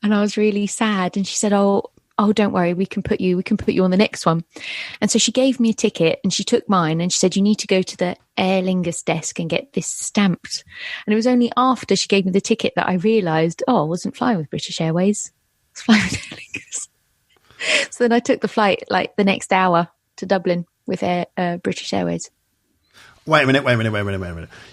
and I was really sad. And she said, oh, don't worry, we can put you on the next one. And so she gave me a ticket and she took mine and she said, you need to go to the Aer Lingus desk and get this stamped. And it was only after she gave me the ticket that I realised, I wasn't flying with British Airways. I was flying with Aer Lingus. So then I took the flight like the next hour to Dublin with British Airways. Wait a minute.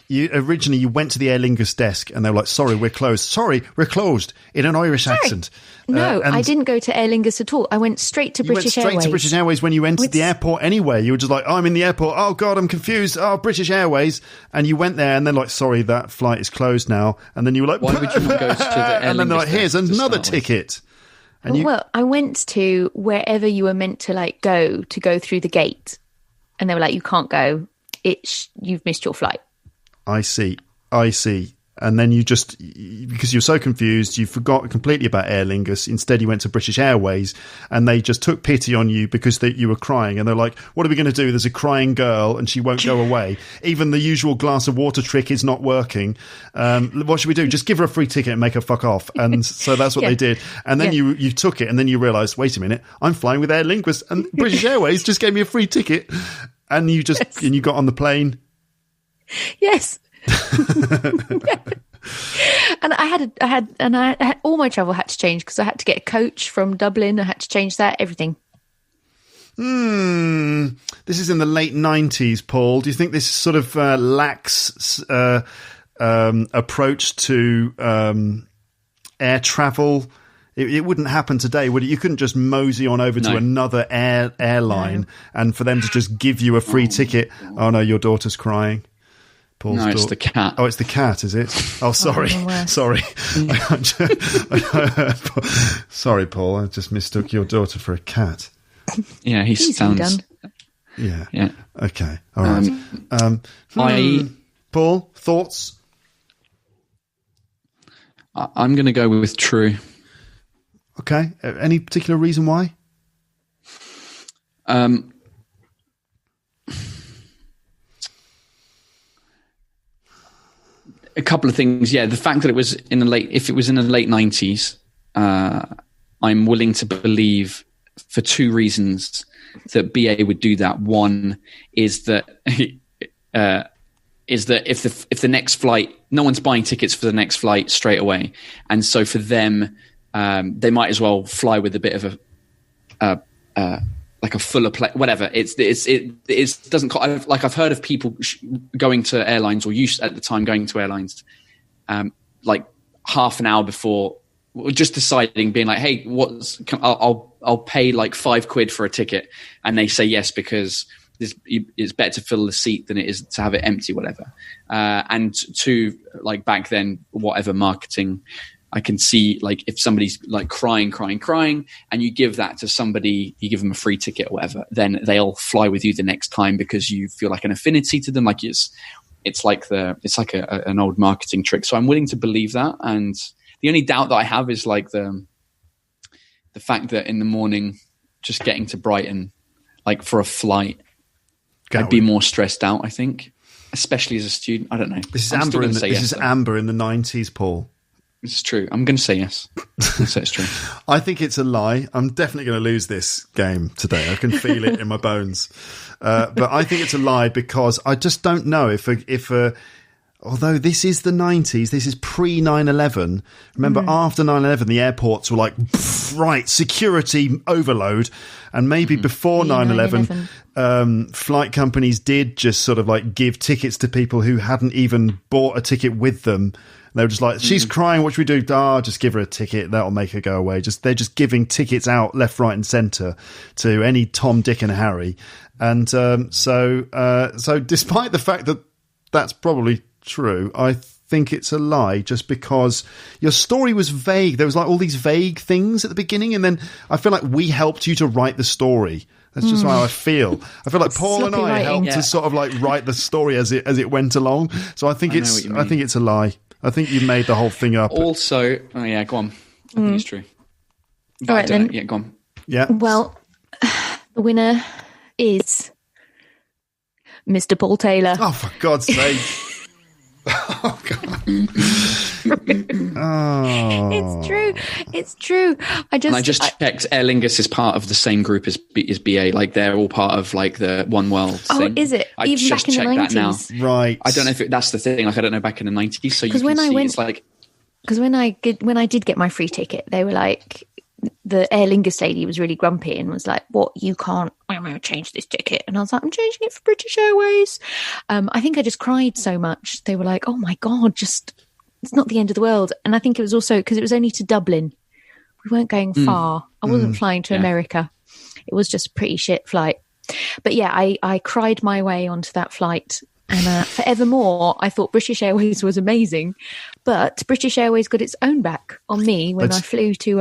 You went to the Aer Lingus desk and they were like, sorry, we're closed. Sorry, we're closed, in an Irish accent. No, I didn't go to Aer Lingus at all. I went straight to British Airways. You went straight to British Airways when you entered the airport anyway. You were just like, I'm in the airport. Oh, God, I'm confused. Oh, British Airways. And you went there and they're like, sorry, that flight is closed now. And then you were like, why would you not go to the Aer and then they're like, here's another ticket. And well, I went to wherever you were meant to go through the gate. And they were like, you can't go. You've missed your flight. I see. And then you just, because you're so confused, you forgot completely about Aer Lingus. Instead, you went to British Airways and they just took pity on you because you were crying. And they're like, what are we going to do? There's a crying girl and she won't go away. Even the usual glass of water trick is not working. What should we do? Just give her a free ticket and make her fuck off. And so that's what they did. And then you took it and then you realised, wait a minute, I'm flying with Aer Lingus and British Airways just gave me a free ticket. And you and you got on the plane. Yes. And I had all my travel had to change because I had to get a coach from Dublin. I had to change that, everything. This is in the late 90s, Paul. Do you think this sort of lax approach to air travel? It wouldn't happen today, would it? You couldn't just mosey on over to another airline and for them to just give you a free ticket. Oh, no, your daughter's crying. Paul's it's the cat. Oh, it's the cat, is it? Oh, sorry. Sorry. Sorry, Paul. I just mistook your daughter for a cat. Yeah, he sounds... Yeah. Okay. All right. Paul, thoughts? I'm going to go with true. Okay. Any particular reason why? A couple of things. Yeah, the fact that it was if it was in the late 90s, I'm willing to believe for two reasons that BA would do that. One is that if the next flight, no one's buying tickets for the next flight straight away, and so for them they might as well fly with a bit of like a fuller plane, whatever. It doesn't like, I've heard of people going to airlines, or used at the time going to airlines, like half an hour before, just deciding, being like, hey, I'll pay like £5 for a ticket, and they say yes because it's better to fill the seat than it is to have it empty, whatever. And to, like, back then, whatever marketing, I can see, like, if somebody's like crying, and you give that to somebody, you give them a free ticket or whatever, then they'll fly with you the next time because you feel like an affinity to them. Like it's like an old marketing trick. So I'm willing to believe that. And the only doubt that I have is like the fact that in the morning, just getting to Brighton, like for a flight, I'd be more stressed out, I think, especially as a student. I don't know. This is Amber in the 90s, Paul. It's true. I'm going to say yes. So it's true. I think it's a lie. I'm definitely going to lose this game today. I can feel it in my bones. But I think it's a lie because I just don't know if although this is the 90s, this is pre 9/11. Remember, after 9/11, the airports were like, right, security overload. And maybe before 9/11, flight companies did just sort of like give tickets to people who hadn't even bought a ticket with them. They were just like, she's crying, what should we do? Just give her a ticket. That'll make her go away. They're just giving tickets out left, right and centre to any Tom, Dick and Harry. And so despite the fact that that's probably true, I think it's a lie just because your story was vague. There was like all these vague things at the beginning, and then I feel like we helped you to write the story. That's just how I feel. I feel like Paul and I helped to sort of like write the story as it went along. So I think it's a lie. I think you made the whole thing up. Also, go on. I think it's true. All right, then. Yeah, go on. Yeah. Well, the winner is Mr. Paul Taylor. Oh, for God's sake. Oh, God. It's true. I just checked. Aer Lingus is part of the same group as BA. Like, they're all part of like the One World thing. Oh, is it? I Even just back in the checked that 90s? now. Right. I don't know if that's the thing. Like, I don't know back in the 90s. So you can it's like, because when I did get my free ticket, they were like, the Aer Lingus lady was really grumpy and was like, "What, you can't? I'm going to change this ticket." And I was like, "I'm changing it for British Airways." I think I just cried so much. They were like, "Oh my God, it's not the end of the world." And I think it was also because it was only to Dublin. We weren't going far. I wasn't flying to America. It was just a pretty shit flight. But yeah, I cried my way onto that flight. And forevermore, I thought British Airways was amazing. But British Airways got its own back on me when I flew to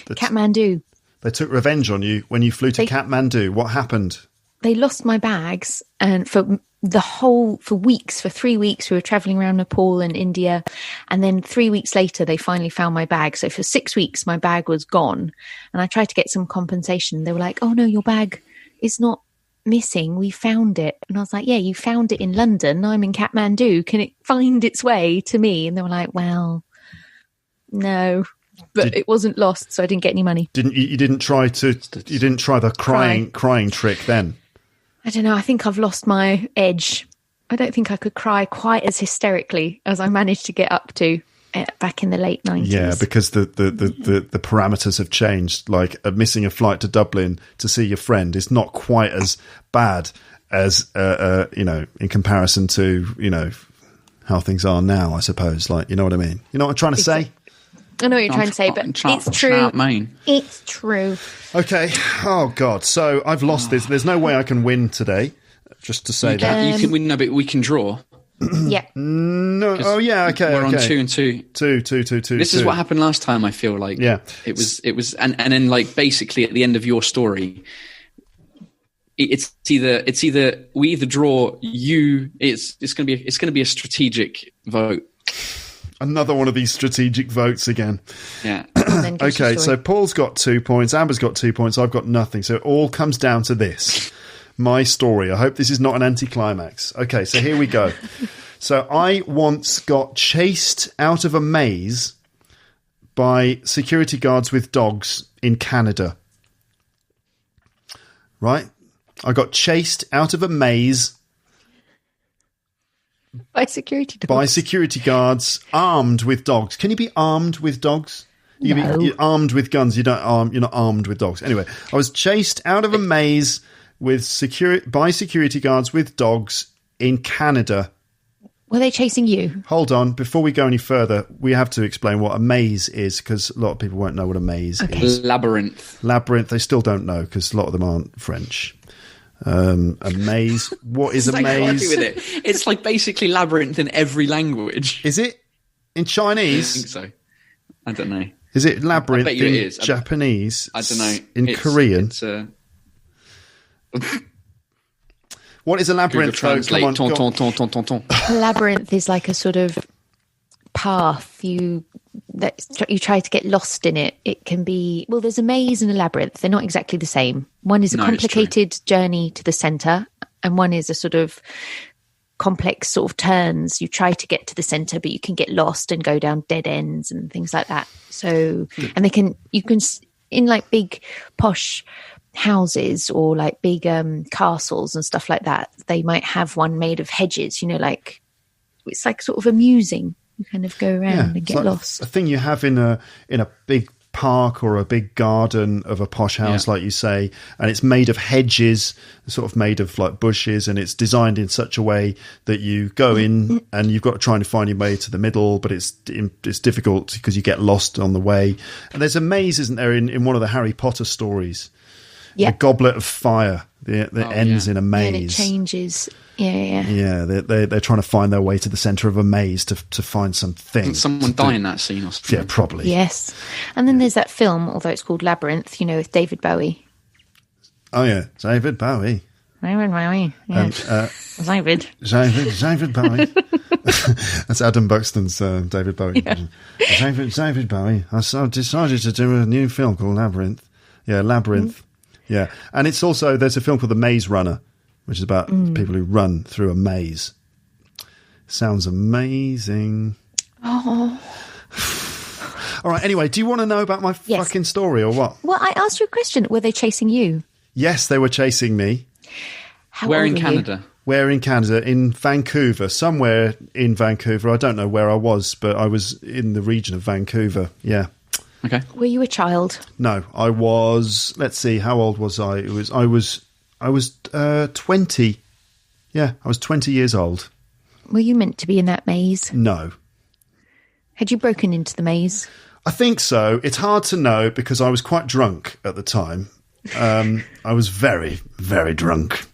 Kathmandu. They took revenge on you when you flew to Kathmandu. What happened? They lost my bags. And for 3 weeks, we were traveling around Nepal and India. And then 3 weeks later, they finally found my bag. So for 6 weeks, my bag was gone. And I tried to get some compensation. They were like, "Oh, no, your bag is not missing, we found it." And I was like, "Yeah, you found it in London, I'm in Kathmandu, can it find its way to me?" And they were like, "Well, no." But it wasn't lost, so I didn't get any money. You didn't try the crying trick then? I don't know, I think I've lost my edge. I don't think I could cry quite as hysterically as I managed to get up to back in the late 90s. Yeah, because the parameters have changed. Like missing a flight to Dublin to see your friend is not quite as bad as in comparison to how things are now, I suppose. Like, you know what I mean? You know what I'm trying to say? I know what you're trying to say, but it's true. It's true. Okay. Oh God. So I've lost this. There's no way I can win today. Just to say that you can win. No, but we can draw. Yeah. No. Oh, yeah. Okay. We're on 2-2. 2. This is what happened last time. I feel like. Yeah. It was, and then like basically at the end of your story, it's either we either draw you. It's gonna be a strategic vote. Another one of these strategic votes again. Yeah. Okay. So Paul's got 2 points. Amber's got 2 points. I've got nothing. So it all comes down to this. My story. I hope this is not an anticlimax. Okay, so here we go. So I once got chased out of a maze by security guards with dogs in Canada. Right? I got chased out of a maze by security dogs. By security guards armed with dogs. Can you be armed with dogs? You're armed with guns. You're not armed with dogs. Anyway, I was chased out of a maze by security guards with dogs in Canada. Were they chasing you? Hold on. Before we go any further, we have to explain what a maze is, because a lot of people won't know what a maze is. Labyrinth. They still don't know, because a lot of them aren't French. A maze. What is a maze? With it. It's like basically labyrinth in every language. Is it in Chinese? I think so. I don't know. Is it labyrinth in in Japanese? I don't know. In Korean? What is a labyrinth? Translate. Come on. A labyrinth is like a sort of path you try to get lost in it. It can be, well, there's a maze and a labyrinth. They're not exactly the same. One is a complicated journey to the center, and one is a sort of complex sort of turns. You try to get to the center, but you can get lost and go down dead ends and things like that. So, and you can in like big posh houses or like big castles and stuff like that, they might have one made of hedges, like it's like sort of amusing. You kind of go around and get lost. A thing you have in a big park or a big garden of a posh house, like you say, and it's made of hedges, sort of made of like bushes, and it's designed in such a way that you go in and you've got to try and find your way to the middle, but it's difficult because you get lost on the way. And there's a maze, isn't there, in one of the Harry Potter stories? The Goblet of Fire that ends in a maze. And it changes. Yeah. Yeah, they're trying to find their way to the centre of a maze to find something. Did someone die in that scene or something? Yeah, probably. Yes. And then there's that film, although it's called Labyrinth, with David Bowie. Oh, yeah. David Bowie. David Bowie. Yeah. David Bowie. That's Adam Buxton's David Bowie. Yeah. David Bowie. I decided to do a new film called Labyrinth. Yeah, Labyrinth. Yeah, and it's also, there's a film called The Maze Runner, which is about people who run through a maze. Sounds amazing. Oh. All right, anyway, do you want to know about my fucking story or what? Well, I asked you a question. Were they chasing you? Yes, they were chasing me. Where in Canada? Where in Canada? In Vancouver, somewhere in Vancouver. I don't know where I was, but I was in the region of Vancouver, yeah. Okay. Were you a child? No, I was. Let's see, how old was I? I was 20. Yeah, I was 20 years old. Were you meant to be in that maze? No. Had you broken into the maze? I think so. It's hard to know because I was quite drunk at the time. I was very, very drunk.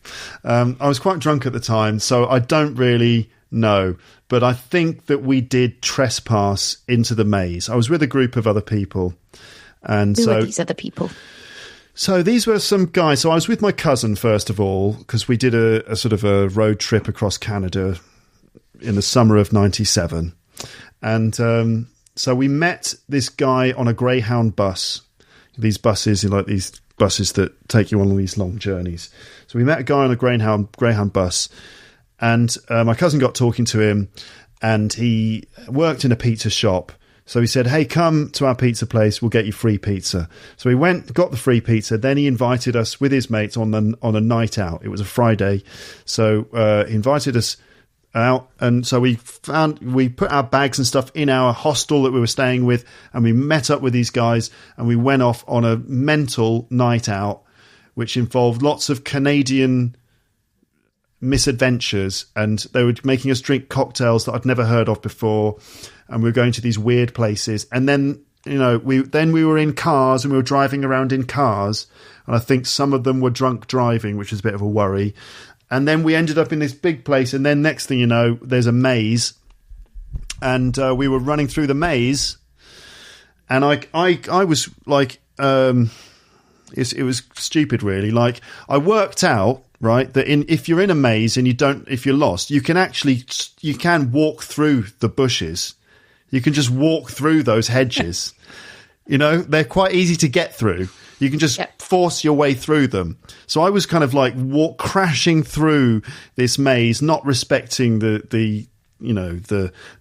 I was quite drunk at the time, so I don't really know. But I think that we did trespass into the maze. I was with a group of other people. And Who were these other people? So these were some guys. So I was with my cousin, first of all, because we did a sort of a road trip across Canada in the summer of 97. And so we met this guy on a Greyhound bus. These buses, like these buses that take you on all these long journeys. So we met a guy on a Greyhound bus. And my cousin got talking to him, and he worked in a pizza shop. So he said, hey, come to our pizza place. We'll get you free pizza. So we went, got the free pizza. Then he invited us with his mates on a night out. It was a Friday. So he invited us out. And so we put our bags and stuff in our hostel that we were staying with. And we met up with these guys, and we went off on a mental night out, which involved lots of Canadian misadventures, and they were making us drink cocktails that I'd never heard of before, and we were going to these weird places. And then we were in cars, and we were driving around in cars, and I think some of them were drunk driving, which was a bit of a worry. And then we ended up in this big place, and then next thing you know, there's a maze, and we were running through the maze, and I was like, it was stupid, really. Like, I worked out, right, that if you're in a maze and if you're lost, you can walk through the bushes. You can just walk through those hedges. They're quite easy to get through. You can just force your way through them. So I was kind of like crashing through this maze, not respecting the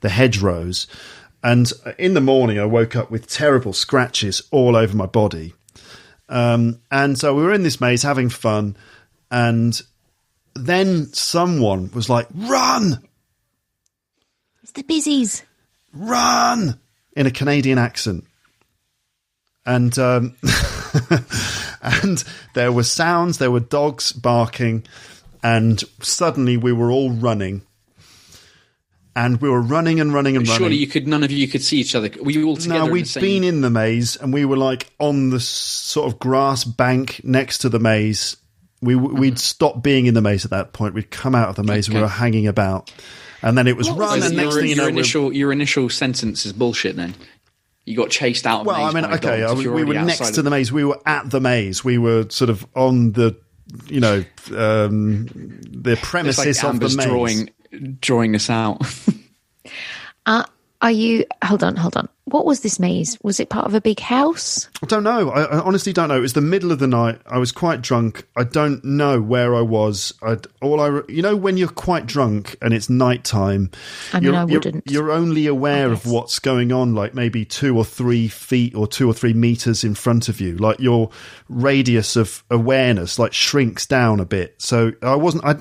hedgerows. And in the morning, I woke up with terrible scratches all over my body. And so we were in this maze having fun. And then someone was like, run! It's the busies. Run! In a Canadian accent. And and there were sounds, there were dogs barking, and suddenly we were all running. And we were running and running and running. Surely none of you could see each other. Were you all together? No, we'd been in the maze, and we were like on the sort of grass bank next to the maze. We'd stopped being in the maze at that point. We'd come out of the maze and we were hanging about. And then it was run, and next thing you know... Your initial sentence is bullshit then. You got chased out of the maze. Well, I mean, okay, we were next to the maze. We were at the maze. We were sort of on the, the premises of the maze. Drawing us out. Are you... Hold on. What was this maze? Was it part of a big house? I don't know. I honestly don't know. It was the middle of the night. I was quite drunk. I don't know where I was. When you're quite drunk and it's nighttime, I wouldn't. You're only aware of what's going on, like maybe 2 or 3 feet or 2 or 3 meters in front of you. Like your radius of awareness like shrinks down a bit. So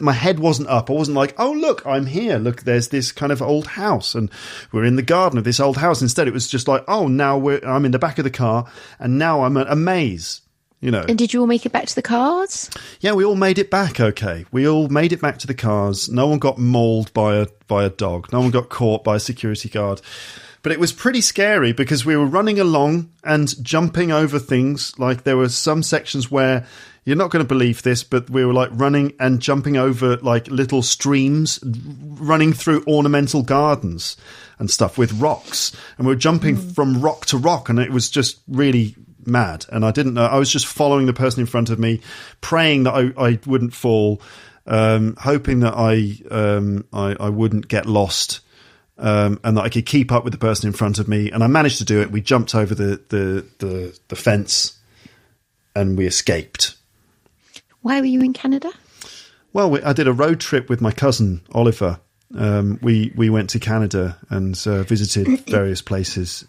my head wasn't up. I wasn't like, oh look, I'm here. Look, there's this kind of old house, and we're in the garden of this old house. Instead, it was just like, oh, now I'm in the back of the car, and now I'm at a maze, And did you all make it back to the cars? Yeah, we all made it back okay. We all made it back to the cars. No one got mauled by a dog. No one got caught by a security guard. But it was pretty scary because we were running along and jumping over things. Like there were some sections where, you're not going to believe this, but we were like running and jumping over like little streams, running through ornamental gardens and stuff with rocks. And we were jumping from rock to rock, and it was just really mad. And I didn't know. I was just following the person in front of me, praying that I wouldn't fall, hoping that I wouldn't get lost. And that I could keep up with the person in front of me, and I managed to do it. We jumped over the fence, and we escaped. Why were you in Canada? Well, I did a road trip with my cousin Oliver. We went to Canada and visited various places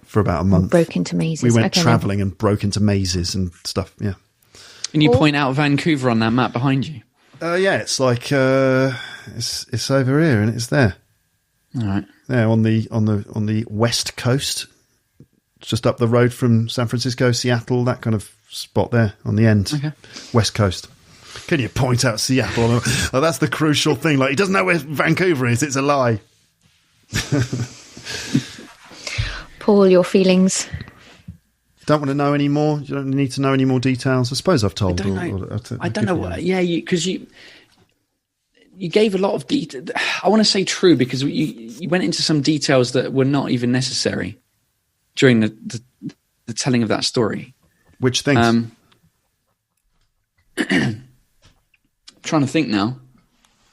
for about a month. Broke into mazes. We went travelling and broke into mazes and stuff. Yeah. And you point out Vancouver on that map behind you. Yeah, it's like it's over here, and it's there. All right. Yeah, on the west coast, just up the road from San Francisco, Seattle, that kind of spot there on the end. Okay. West coast. Can you point out Seattle? Oh, that's the crucial thing. Like, he doesn't know where Vancouver is. It's a lie. Paul, your feelings? Don't want to know any more? You don't need to know any more details? I suppose I've told. I don't know. Yeah, because you gave a lot of detail. I want to say true, because you went into some details that were not even necessary during the telling of that story. Which things? Trying to think now.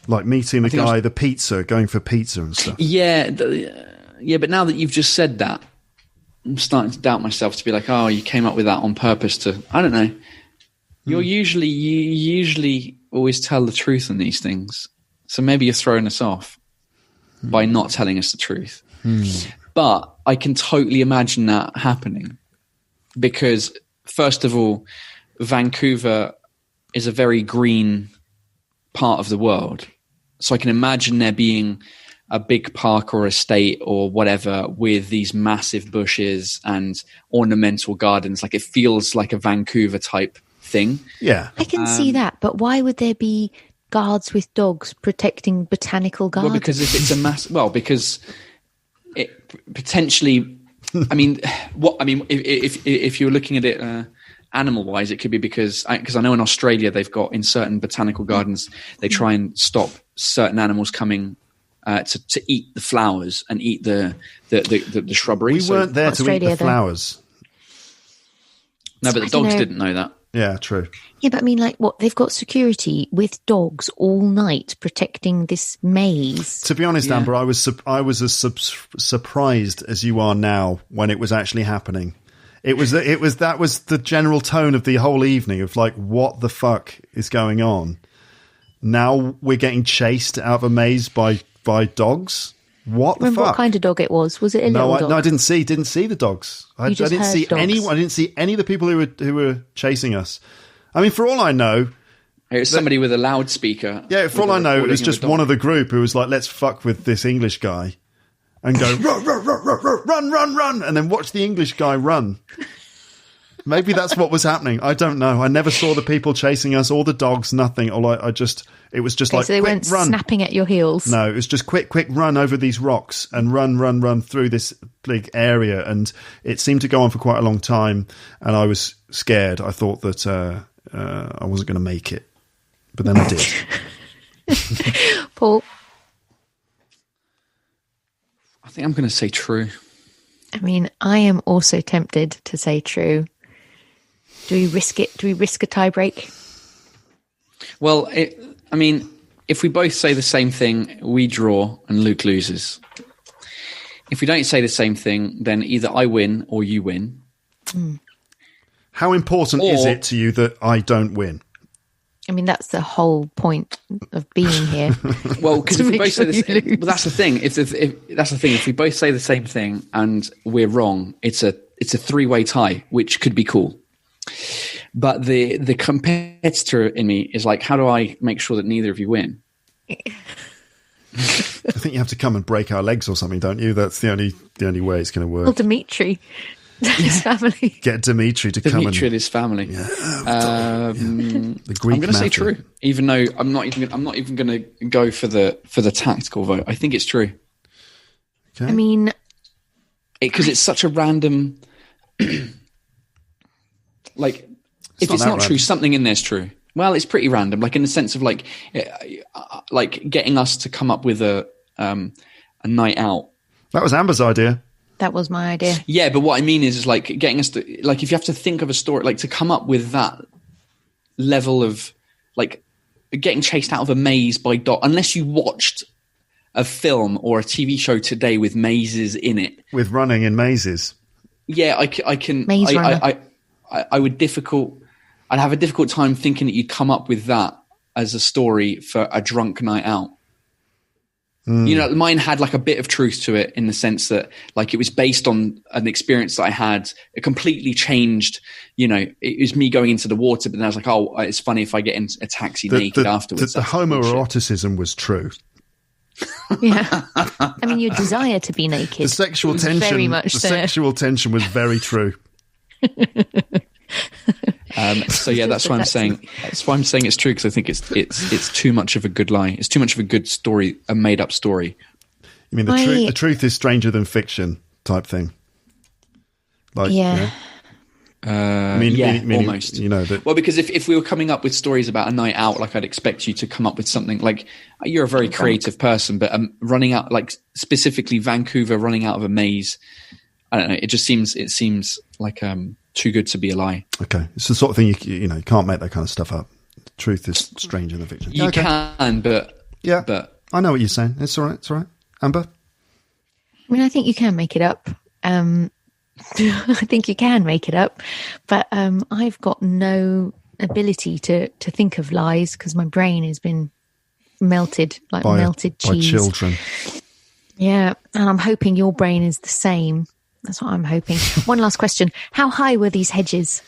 Like meeting the guy, the pizza, going for pizza and stuff. Yeah, but now that you've just said that, I'm starting to doubt myself, to be like, oh, you came up with that on purpose to, I don't know. You usually always tell the truth on these things. So maybe you're throwing us off by not telling us the truth. But I can totally imagine that happening, because first of all, Vancouver is a very green part of the world. So I can imagine there being a big park or estate or whatever with these massive bushes and ornamental gardens. Like, it feels like a Vancouver type thing. Yeah. I can see that, but why would there be guards with dogs protecting botanical gardens? Well, because if it's because it potentially, if you're looking at it animal wise, it could be because I know in Australia they've got, in certain botanical gardens, they try and stop certain animals coming to eat the flowers and eat the shrubbery. We weren't there to eat the flowers. No, but the dogs didn't know that. Yeah, true. Yeah, but I mean, like, what? They've got security with dogs all night protecting this maze. To be honest, Amber, I was as surprised as you are now when it was actually happening. That was the general tone of the whole evening, of like, what the fuck is going on? Now we're getting chased out of a maze by dogs. What the fuck? What kind of dog it was? Was it a little dog? No, I didn't see the dogs. I didn't see anyone. I didn't see any of the people who were chasing us. I mean, for all I know, it was somebody with a loudspeaker. Yeah, for all I know, it was just one of the group who was like, "Let's fuck with this English guy," and go run, and then watch the English guy run. Maybe that's what was happening. I don't know. I never saw the people chasing us or the dogs, nothing. It was just like, so they quick, weren't run. snapping at your heels. No, it was just quick run over these rocks and run through this big area. And it seemed to go on for quite a long time. And I was scared. I thought that I wasn't going to make it. But then I did. Paul? I think I'm going to say true. I mean, I am also tempted to say true. Do we risk it? Do we risk a tie break? Well, if we both say the same thing, we draw and Luke loses. If we don't say the same thing, then either I win or you win. How important is it to you that I don't win? I mean, that's the whole point of being here. Well, because if we both say sure well, that's the thing. If that's the thing, if we both say the same thing and we're wrong, it's a 3-way tie, which could be cool. But the competitor in me is like, how do I make sure that neither of you win? I think you have to come and break our legs or something, don't you? That's the only way it's going to work. Well, Dimitri, his family. Get Dimitri to come Dimitri and his family. Yeah. The Greek. I'm going to say true, even though I'm not even going to go for the tactical vote. I think it's true. Okay. I mean, because it's such a random. Like, if it's not true, something in there's true. Well, it's pretty random, like in the sense of like getting us to come up with a night out. That was Amber's idea. that was my idea. Yeah, but what I mean is like getting us to, like, if you have to think of a story, like to come up with that level of like getting chased out of a maze by unless you watched a film or a TV show today with mazes in it, with running in mazes. Yeah, I can. Maze Runner. I'd have a difficult time thinking that you'd come up with that as a story for a drunk night out. You know, mine had like a bit of truth to it in the sense that like it was based on an experience that I had. It completely changed, you know, it was me going into the water, but then I was like, oh, it's funny if I get in a taxi naked afterwards. The homoeroticism was true. Yeah. I mean, your desire to be naked. The sexual tension, very much sexual tension was very true. So yeah, that's why I'm saying. That's why I'm saying it's true, because I think it's too much of a good lie. It's too much of a good story, a made up story. You mean the truth is stranger than fiction type thing? Like, yeah. Almost. You know that. Well, because if we were coming up with stories about a night out, like I'd expect you to come up with something like you're a very creative person, but running out, like specifically Vancouver, running out of a maze. I don't know. It seems like too good to be a lie. Okay, it's the sort of thing you can't make that kind of stuff up. Truth is stranger than fiction. You can, but yeah, but I know what you're saying. It's all right. It's all right, Amber. I mean, I think you can make it up. I think you can make it up, but I've got no ability to think of lies because my brain has been melted like melted cheese. By children. Yeah, and I'm hoping your brain is the same. That's what I'm hoping. One last question. How high were these hedges?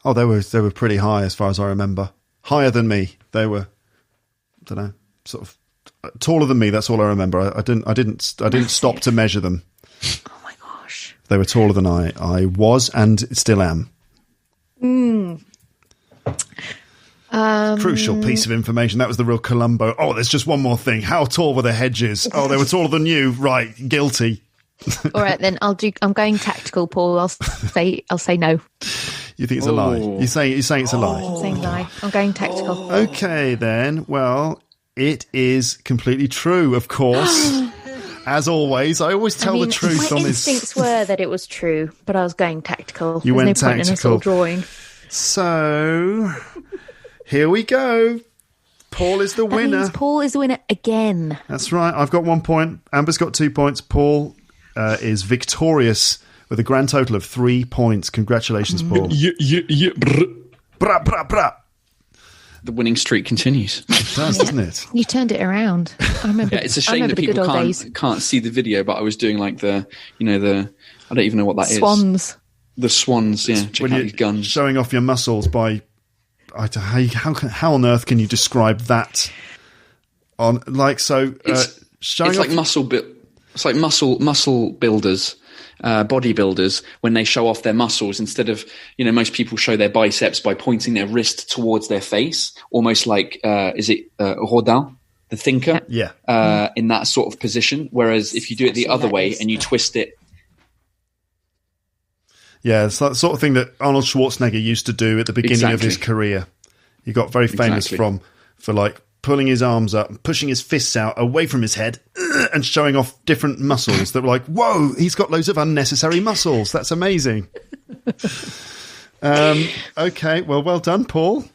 Oh, they were pretty high as far as I remember. Higher than me. They were, I don't know, sort of taller than me. That's all I remember. I didn't stop to measure them. Oh my gosh. They were taller than I was and still am. Crucial piece of information. That was the real Columbo. Oh, there's just one more thing. How tall were the hedges? Oh, they were taller than you. Right, guilty. All right, then I'm going tactical, Paul. I'll say no. You think it's a lie? You're saying it's a lie. I'm saying lie. I'm going tactical. Okay, then. Well, it is completely true, of course. As always, I always tell the truth on this. My instincts were that it was true, but I was going tactical. You went no point in us all drawing. So here we go. Paul is the winner. Means Paul is the winner again. That's right. I've got 1 point. Amber's got 2 points. Paul is victorious with a grand total of 3 points. Congratulations, Paul. Bra, bra, bra. The winning streak continues. It does, doesn't it? You turned it around. I remember. Yeah, it's a shame that people can't see the video, but I was doing like the I don't even know what that is. Swans. The swans, yeah. Check out these guns. Showing off your muscles by... How on earth can you describe that? It's like muscle builders bodybuilders when they show off their muscles. Instead of, most people show their biceps by pointing their wrist towards their face, almost like, Rodin, the thinker? Yeah. In that sort of position. Whereas if you do it the other way and you twist it. Yeah, it's that sort of thing that Arnold Schwarzenegger used to do at the beginning of his career. He got very famous for like pulling his arms up and pushing his fists out away from his head and showing off different muscles that were like, whoa, he's got loads of unnecessary muscles. That's amazing. Okay, well done, Paul.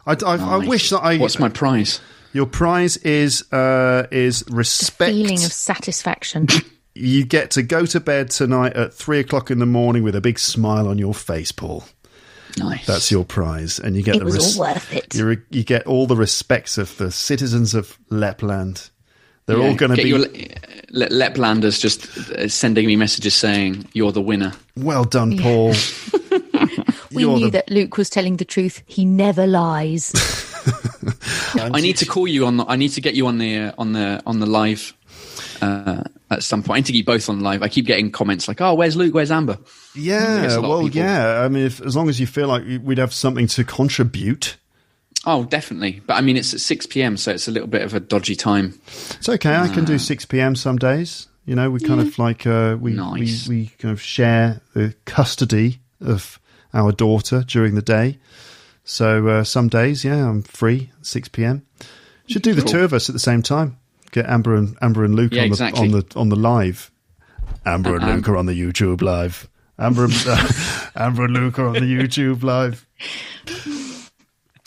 Nice. I wish that What's my prize? Your prize is respect. The feeling of satisfaction. You get to go to bed tonight at 3:00 in the morning with a big smile on your face, Paul. Nice. That's your prize, and you get it was all worth it. You get all the respects of the citizens of Lapland. They're all going to be. Laplanders just sending me messages saying you're the winner. Well done, Paul. We knew that Luke was telling the truth. He never lies. I need to call you on. I need to get you on the live. At some point, I need to get you both on live. I keep getting comments like, "Oh, where's Luke? Where's Amber?" Yeah, well, yeah. I mean, as long as you feel like we'd have something to contribute. Oh, definitely. But I mean, it's at 6 p.m, so it's a little bit of a dodgy time. It's okay. I can do 6 p.m. some days. We kind of like we kind of share the custody of our daughter during the day. So some days, I'm free at 6 p.m. Should do the two of us at the same time. Get Amber and Luke on the live. Amber and Luke are on the YouTube live. Amber and Luke are on the YouTube live.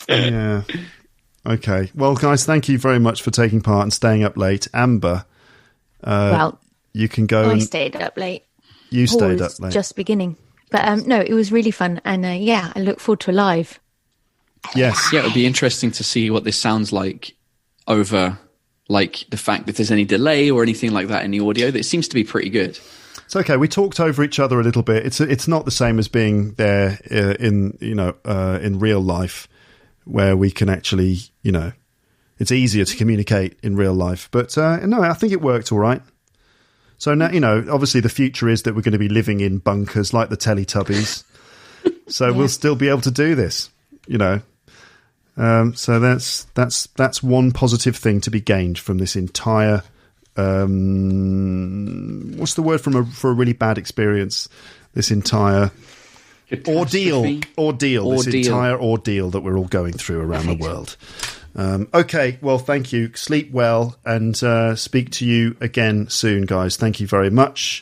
Yeah. Okay. Well, guys, thank you very much for taking part and staying up late. Amber, you can go. I stayed up late. You stayed up late. Just beginning, but no, it was really fun, and I look forward to a live. Yes. Yeah, it would be interesting to see what this sounds like over. Like the fact that there's any delay or anything like that in the audio, that seems to be pretty good. It's okay. We talked over each other a little bit. It's not the same as being there in real life, where we can actually it's easier to communicate in real life. But no, I think it worked all right. So now obviously the future is that we're going to be living in bunkers like the Teletubbies. So we'll still be able to do this. So that's one positive thing to be gained from this entire what's the word for a really bad experience? This entire ordeal. This entire ordeal that we're all going through around the world. Okay, well, thank you. Sleep well, and speak to you again soon, guys. Thank you very much.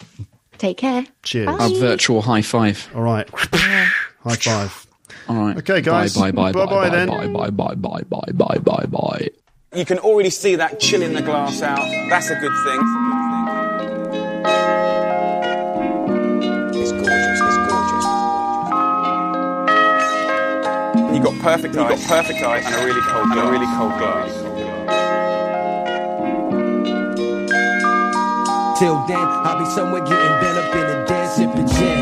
Take care. Cheers. Bye. A virtual high five. All right. High five. All right. Okay, guys. Bye then. Bye. You can already see that chilling the glass out. That's a good thing. It's gorgeous. You got perfect ice and a really cold glass. Till then, I'll be somewhere getting bent up in a dance sipping gin.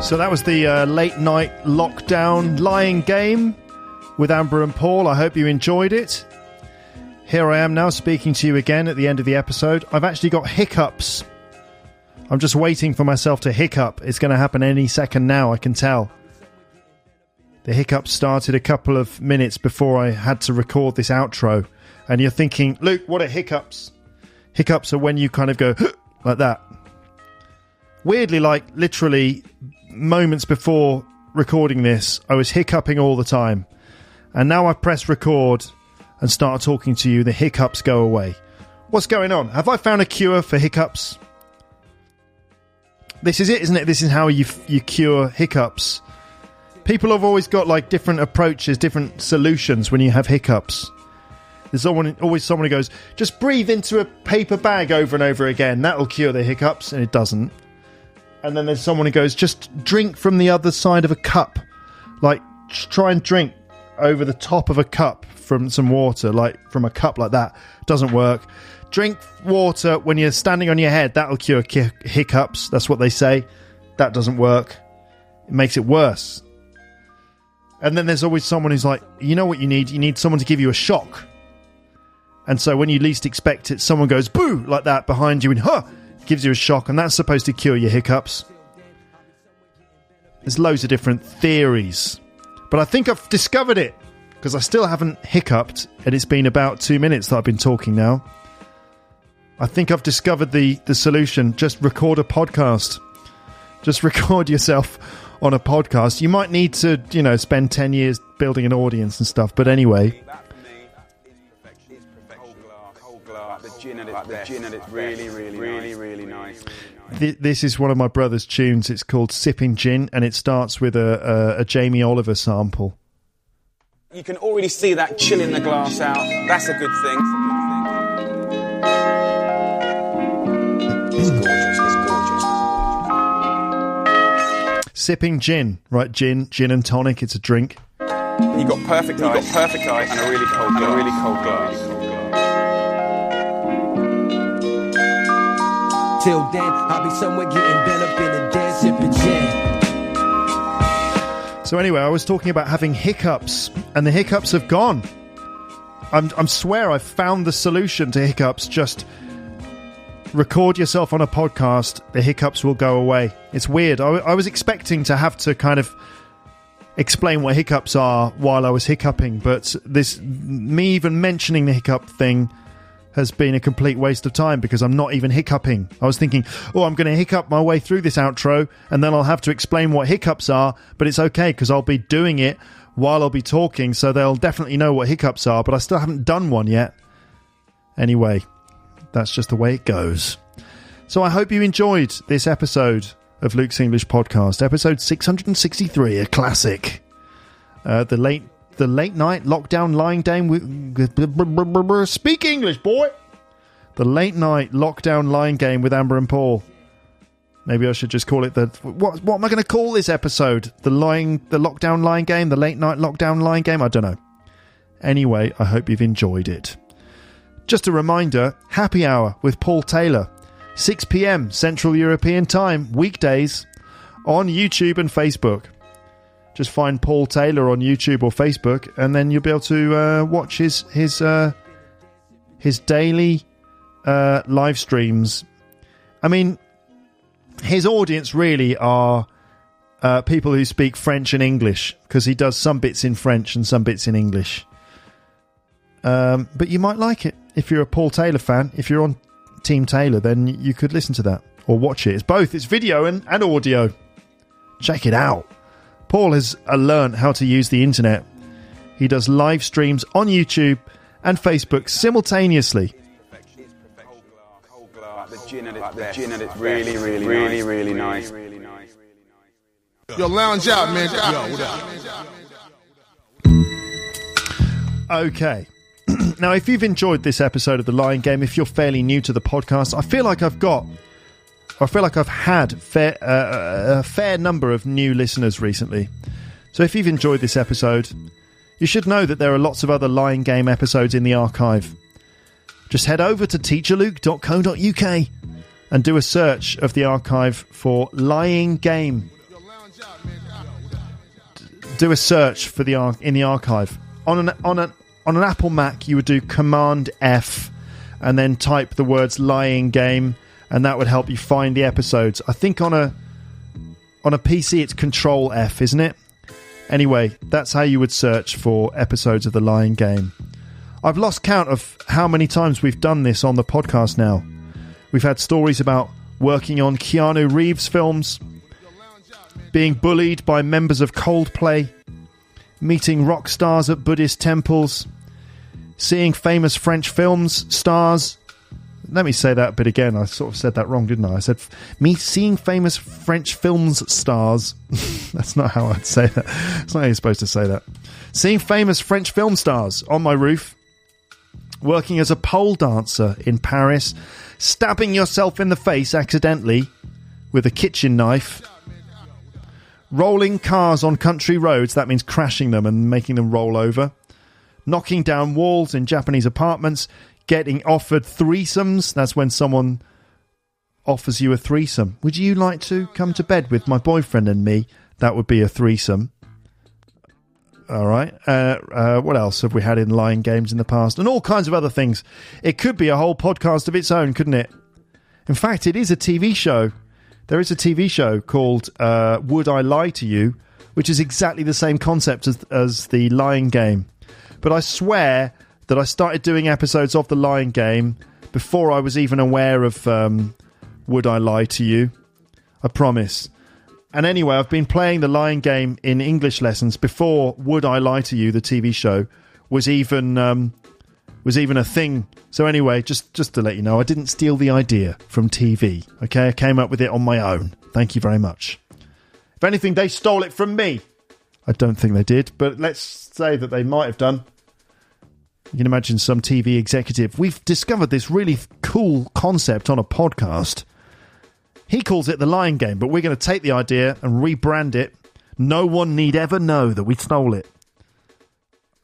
So that was the late night lockdown lying game with Amber and Paul. I hope you enjoyed it. Here I am now speaking to you again at the end of the episode. I've actually got hiccups. I'm just waiting for myself to hiccup. It's going to happen any second now, I can tell. The hiccups started a couple of minutes before I had to record this outro. And you're thinking, Luke, what are hiccups? Hiccups are when you kind of go like that. Weirdly, like literally moments before recording this, I was hiccuping all the time. And now I've pressed record and start talking to you, the hiccups go away. What's going on? Have I found a cure for hiccups? This is it, isn't it? This is how you cure hiccups. People have always got like different approaches, different solutions when you have hiccups. There's always someone who goes, just breathe into a paper bag over and over again. That'll cure the hiccups. And it doesn't. And then there's someone who goes, just drink from the other side of a cup. Like, try and drink over the top of a cup from some water, like from a cup like that. Doesn't work. Drink water when you're standing on your head. That'll cure hiccups. That's what they say. That doesn't work. It makes it worse. And then there's always someone who's like, you know what you need? You need someone to give you a shock. And so when you least expect it, someone goes, boo, like that behind you, and gives you a shock, and that's supposed to cure your hiccups. There's loads of different theories, but I think I've discovered it, because I still haven't hiccuped, and it's been about 2 minutes that I've been talking now. I think I've discovered the solution. Just record a podcast. Just record yourself on a podcast. You might need to, spend 10 years building an audience and stuff, but anyway. The gin and it's really nice. This is one of my brother's tunes. It's called Sipping Gin, and it starts with a Jamie Oliver sample. You can already see that chill in the glass out. That's a good thing. It's gorgeous. Sipping gin, right? Gin and tonic. It's a drink. You got perfect ice and a really cold glass. Till then, I'll be somewhere getting bent up in a dead sipping gin. So anyway, I was talking about having hiccups, and the hiccups have gone. I swear I've found the solution to hiccups. Just record yourself on a podcast, the hiccups will go away. It's weird. I was expecting to have to kind of explain what hiccups are while I was hiccuping, but me even mentioning the hiccup thing has been a complete waste of time, because I'm not even hiccuping. I was thinking, I'm going to hiccup my way through this outro, and then I'll have to explain what hiccups are, but it's okay, because I'll be doing it while I'll be talking, so they'll definitely know what hiccups are, but I still haven't done one yet. Anyway, that's just the way it goes. So I hope you enjoyed this episode of Luke's English Podcast, episode 663, a classic. The late night lockdown lying game with... Speak English, boy! The late night lockdown lying game with Amber and Paul. Maybe I should just call it what am I going to call this episode? The lockdown lying game? The late night lockdown lying game? I don't know. Anyway, I hope you've enjoyed it. Just a reminder, happy hour with Paul Taylor. 6 p.m. Central European Time, weekdays, on YouTube and Facebook. Just find Paul Taylor on YouTube or Facebook, and then you'll be able to watch his daily live streams. I mean, his audience really are people who speak French and English, because he does some bits in French and some bits in English. But you might like it if you're a Paul Taylor fan. If you're on Team Taylor, then you could listen to that or watch it. It's both. It's video and audio. Check it out. Paul has learned how to use the internet. He does live streams on YouTube and Facebook simultaneously. The gin and it's really nice. Yo, lounge out, man. Yo, what up? Okay. Now, if you've enjoyed this episode of The Lying Game, if you're fairly new to the podcast, I feel like I've had a fair number of new listeners recently. So if you've enjoyed this episode, you should know that there are lots of other Lying Game episodes in the archive. Just head over to teacherluke.co.uk and do a search of the archive for Lying Game. Do a search for in the archive. On an Apple Mac, you would do Command F and then type the words Lying Game, and that would help you find the episodes. I think on a PC it's Control F, isn't it? Anyway, that's how you would search for episodes of The Lying Game. I've lost count of how many times we've done this on the podcast now. We've had stories about working on Keanu Reeves films, being bullied by members of Coldplay, meeting rock stars at Buddhist temples, seeing famous French films stars. Let me say that bit again. I sort of said that wrong, didn't I? I said, seeing famous French films stars. That's not how I'd say that. That's not how you're supposed to say that. Seeing famous French film stars on my roof. Working as a pole dancer in Paris. Stabbing yourself in the face accidentally with a kitchen knife. Rolling cars on country roads. That means crashing them and making them roll over. Knocking down walls in Japanese apartments. Getting offered threesomes. That's when someone offers you a threesome. Would you like to come to bed with my boyfriend and me? That would be a threesome. All right. What else have we had in Lying Games in the past? And all kinds of other things. It could be a whole podcast of its own, couldn't it? In fact, it is a TV show. There is a TV show called Would I Lie to You, which is exactly the same concept as the Lying Game. But I swear that I started doing episodes of the Lying Game before I was even aware of Would I Lie to You. I promise. And anyway, I've been playing the Lying Game in English lessons before Would I Lie to You, the TV show, was even a thing. So anyway, just to let you know, I didn't steal the idea from TV. Okay, I came up with it on my own. Thank you very much. If anything, they stole it from me. I don't think they did, but let's say that they might have done. You can imagine some TV executive. We've discovered this really cool concept on a podcast. He calls it the Lying Game, but we're going to take the idea and rebrand it. No one need ever know that we stole it.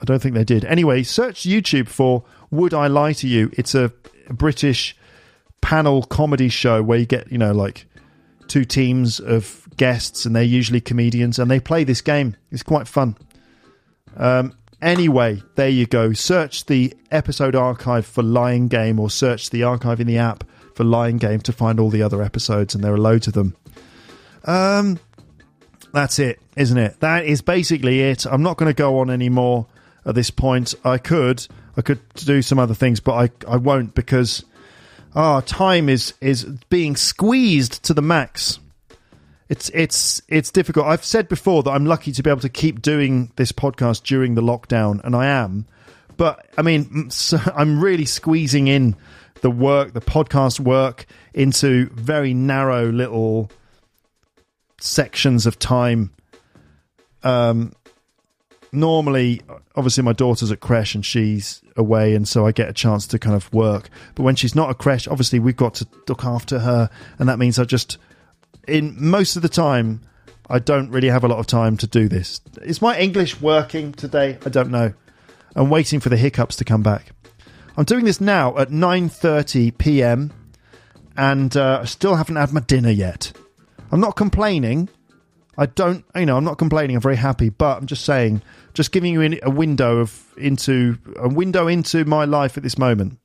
I don't think they did. Anyway, search YouTube for Would I Lie to You? It's a British panel comedy show where you get, like 2 teams of guests, and they're usually comedians, and they play this game. It's quite fun. Anyway, there you go. Search the episode archive for Lying Game, or search the archive in the app for Lying Game to find all the other episodes, and there are loads of them. That's it, isn't it? That is basically it. I'm not going to go on anymore at this point. I could do some other things, but I won't, because time is being squeezed to the max. It's difficult. I've said before that I'm lucky to be able to keep doing this podcast during the lockdown, and I am. But I mean, I'm really squeezing in the podcast work, into very narrow little sections of time. Normally, obviously, my daughter's at creche and she's away, and so I get a chance to kind of work. But when she's not at creche, obviously, we've got to look after her, and that means in most of the time, I don't really have a lot of time to do this. Is my English working today? I don't know. I'm waiting for the hiccups to come back. I'm doing this now at 9:30 p.m. and I still haven't had my dinner yet. I'm not complaining. I'm not complaining. I'm very happy, but I'm just saying, just giving you a window into my life at this moment.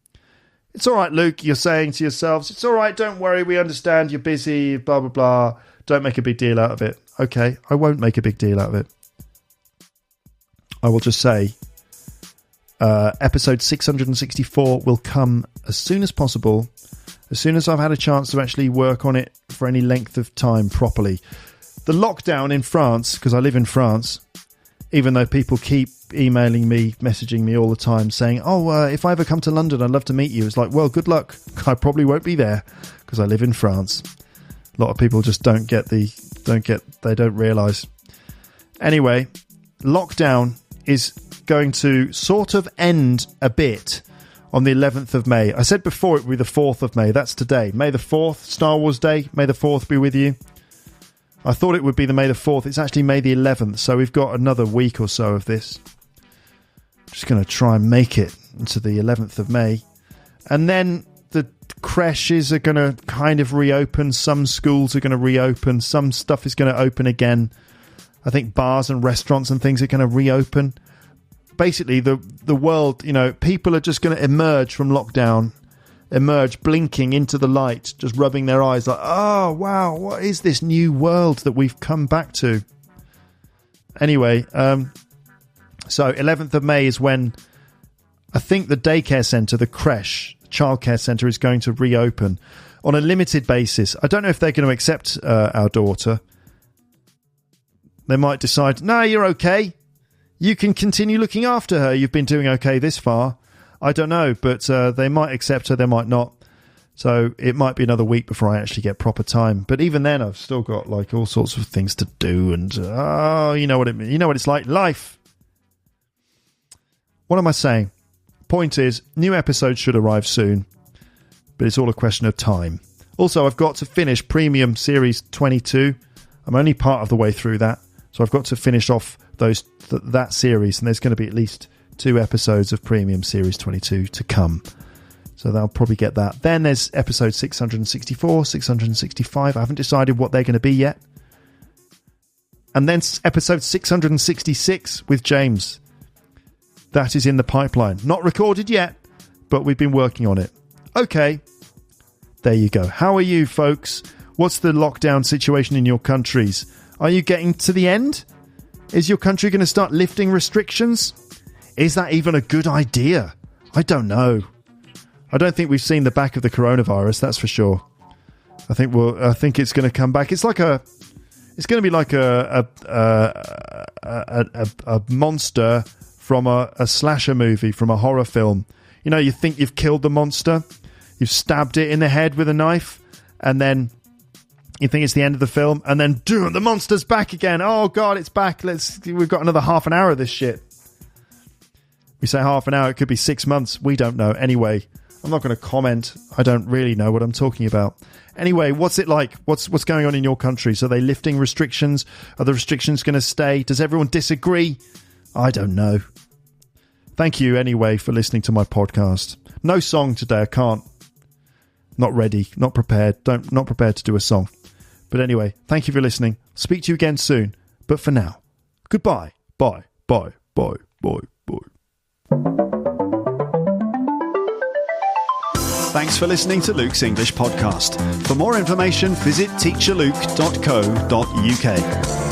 It's all right, Luke. You're saying to yourselves, it's all right. Don't worry. We understand you're busy. Blah blah blah. Don't make a big deal out of it. Okay, I won't make a big deal out of it. I will just say, episode 664 will come as soon as possible, as soon as I've had a chance to actually work on it for any length of time properly. The lockdown in France, because I live in France, even though people keep emailing me, messaging me all the time saying, if I ever come to London, I'd love to meet you. It's like, well, good luck. I probably won't be there because I live in France. A lot of people just they don't realise. Anyway, lockdown is going to sort of end a bit on the 11th of May. I said before it would be the 4th of May. That's today. May the 4th, Star Wars Day. May the 4th be with you. I thought it would be the May the 4th. It's actually May the 11th, so we've got another week or so of this. I'm just going to try and make it into the 11th of May. And then the creches are going to kind of reopen. Some schools are going to reopen. Some stuff is going to open again. I think bars and restaurants and things are going to reopen. Basically, the world, people are just going to emerge from lockdown, blinking into the light, just rubbing their eyes like, oh, wow, what is this new world that we've come back to? Anyway, so 11th of May is when I think the daycare centre, the creche, childcare centre is going to reopen on a limited basis. I don't know if they're going to accept our daughter. They might decide, no, you're okay. You can continue looking after her. You've been doing okay this far. I don't know, but they might accept her, they might not. So it might be another week before I actually get proper time. But even then, I've still got like all sorts of things to do, and you know what it means. You know what it's like, life. What am I saying? Point is, new episodes should arrive soon, but it's all a question of time. Also, I've got to finish Premium Series 22. I'm only part of the way through that, so I've got to finish off that series, and there's going to be at least 2 episodes of Premium Series 22 to come. So they'll probably get that. Then there's episode 664, 665. I haven't decided what they're going to be yet. And then episode 666 with James. That is in the pipeline. Not recorded yet, but we've been working on it. Okay. There you go. How are you, folks? What's the lockdown situation in your countries? Are you getting to the end? Is your country going to start lifting restrictions? Is that even a good idea? I don't know. I don't think we've seen the back of the coronavirus, that's for sure. I think it's going to come back. It's going to be like a monster from a slasher movie, from a horror film. You know, you think you've killed the monster, you've stabbed it in the head with a knife, and then you think it's the end of the film, and then the monster's back again. Oh God, it's back. We've got another half an hour of this shit. We say half an hour, it could be 6 months. We don't know. Anyway, I'm not going to comment. I don't really know what I'm talking about. Anyway, what's it like? What's going on in your countries? Are they lifting restrictions? Are the restrictions going to stay? Does everyone disagree? I don't know. Thank you anyway for listening to my podcast. No song today. I can't. Not ready. Not prepared. Not prepared to do a song. But anyway, thank you for listening. Speak to you again soon. But for now, goodbye. Bye. Bye. Bye. Bye. Bye. Thanks for listening to Luke's English podcast. For more information, visit teacherluke.co.uk.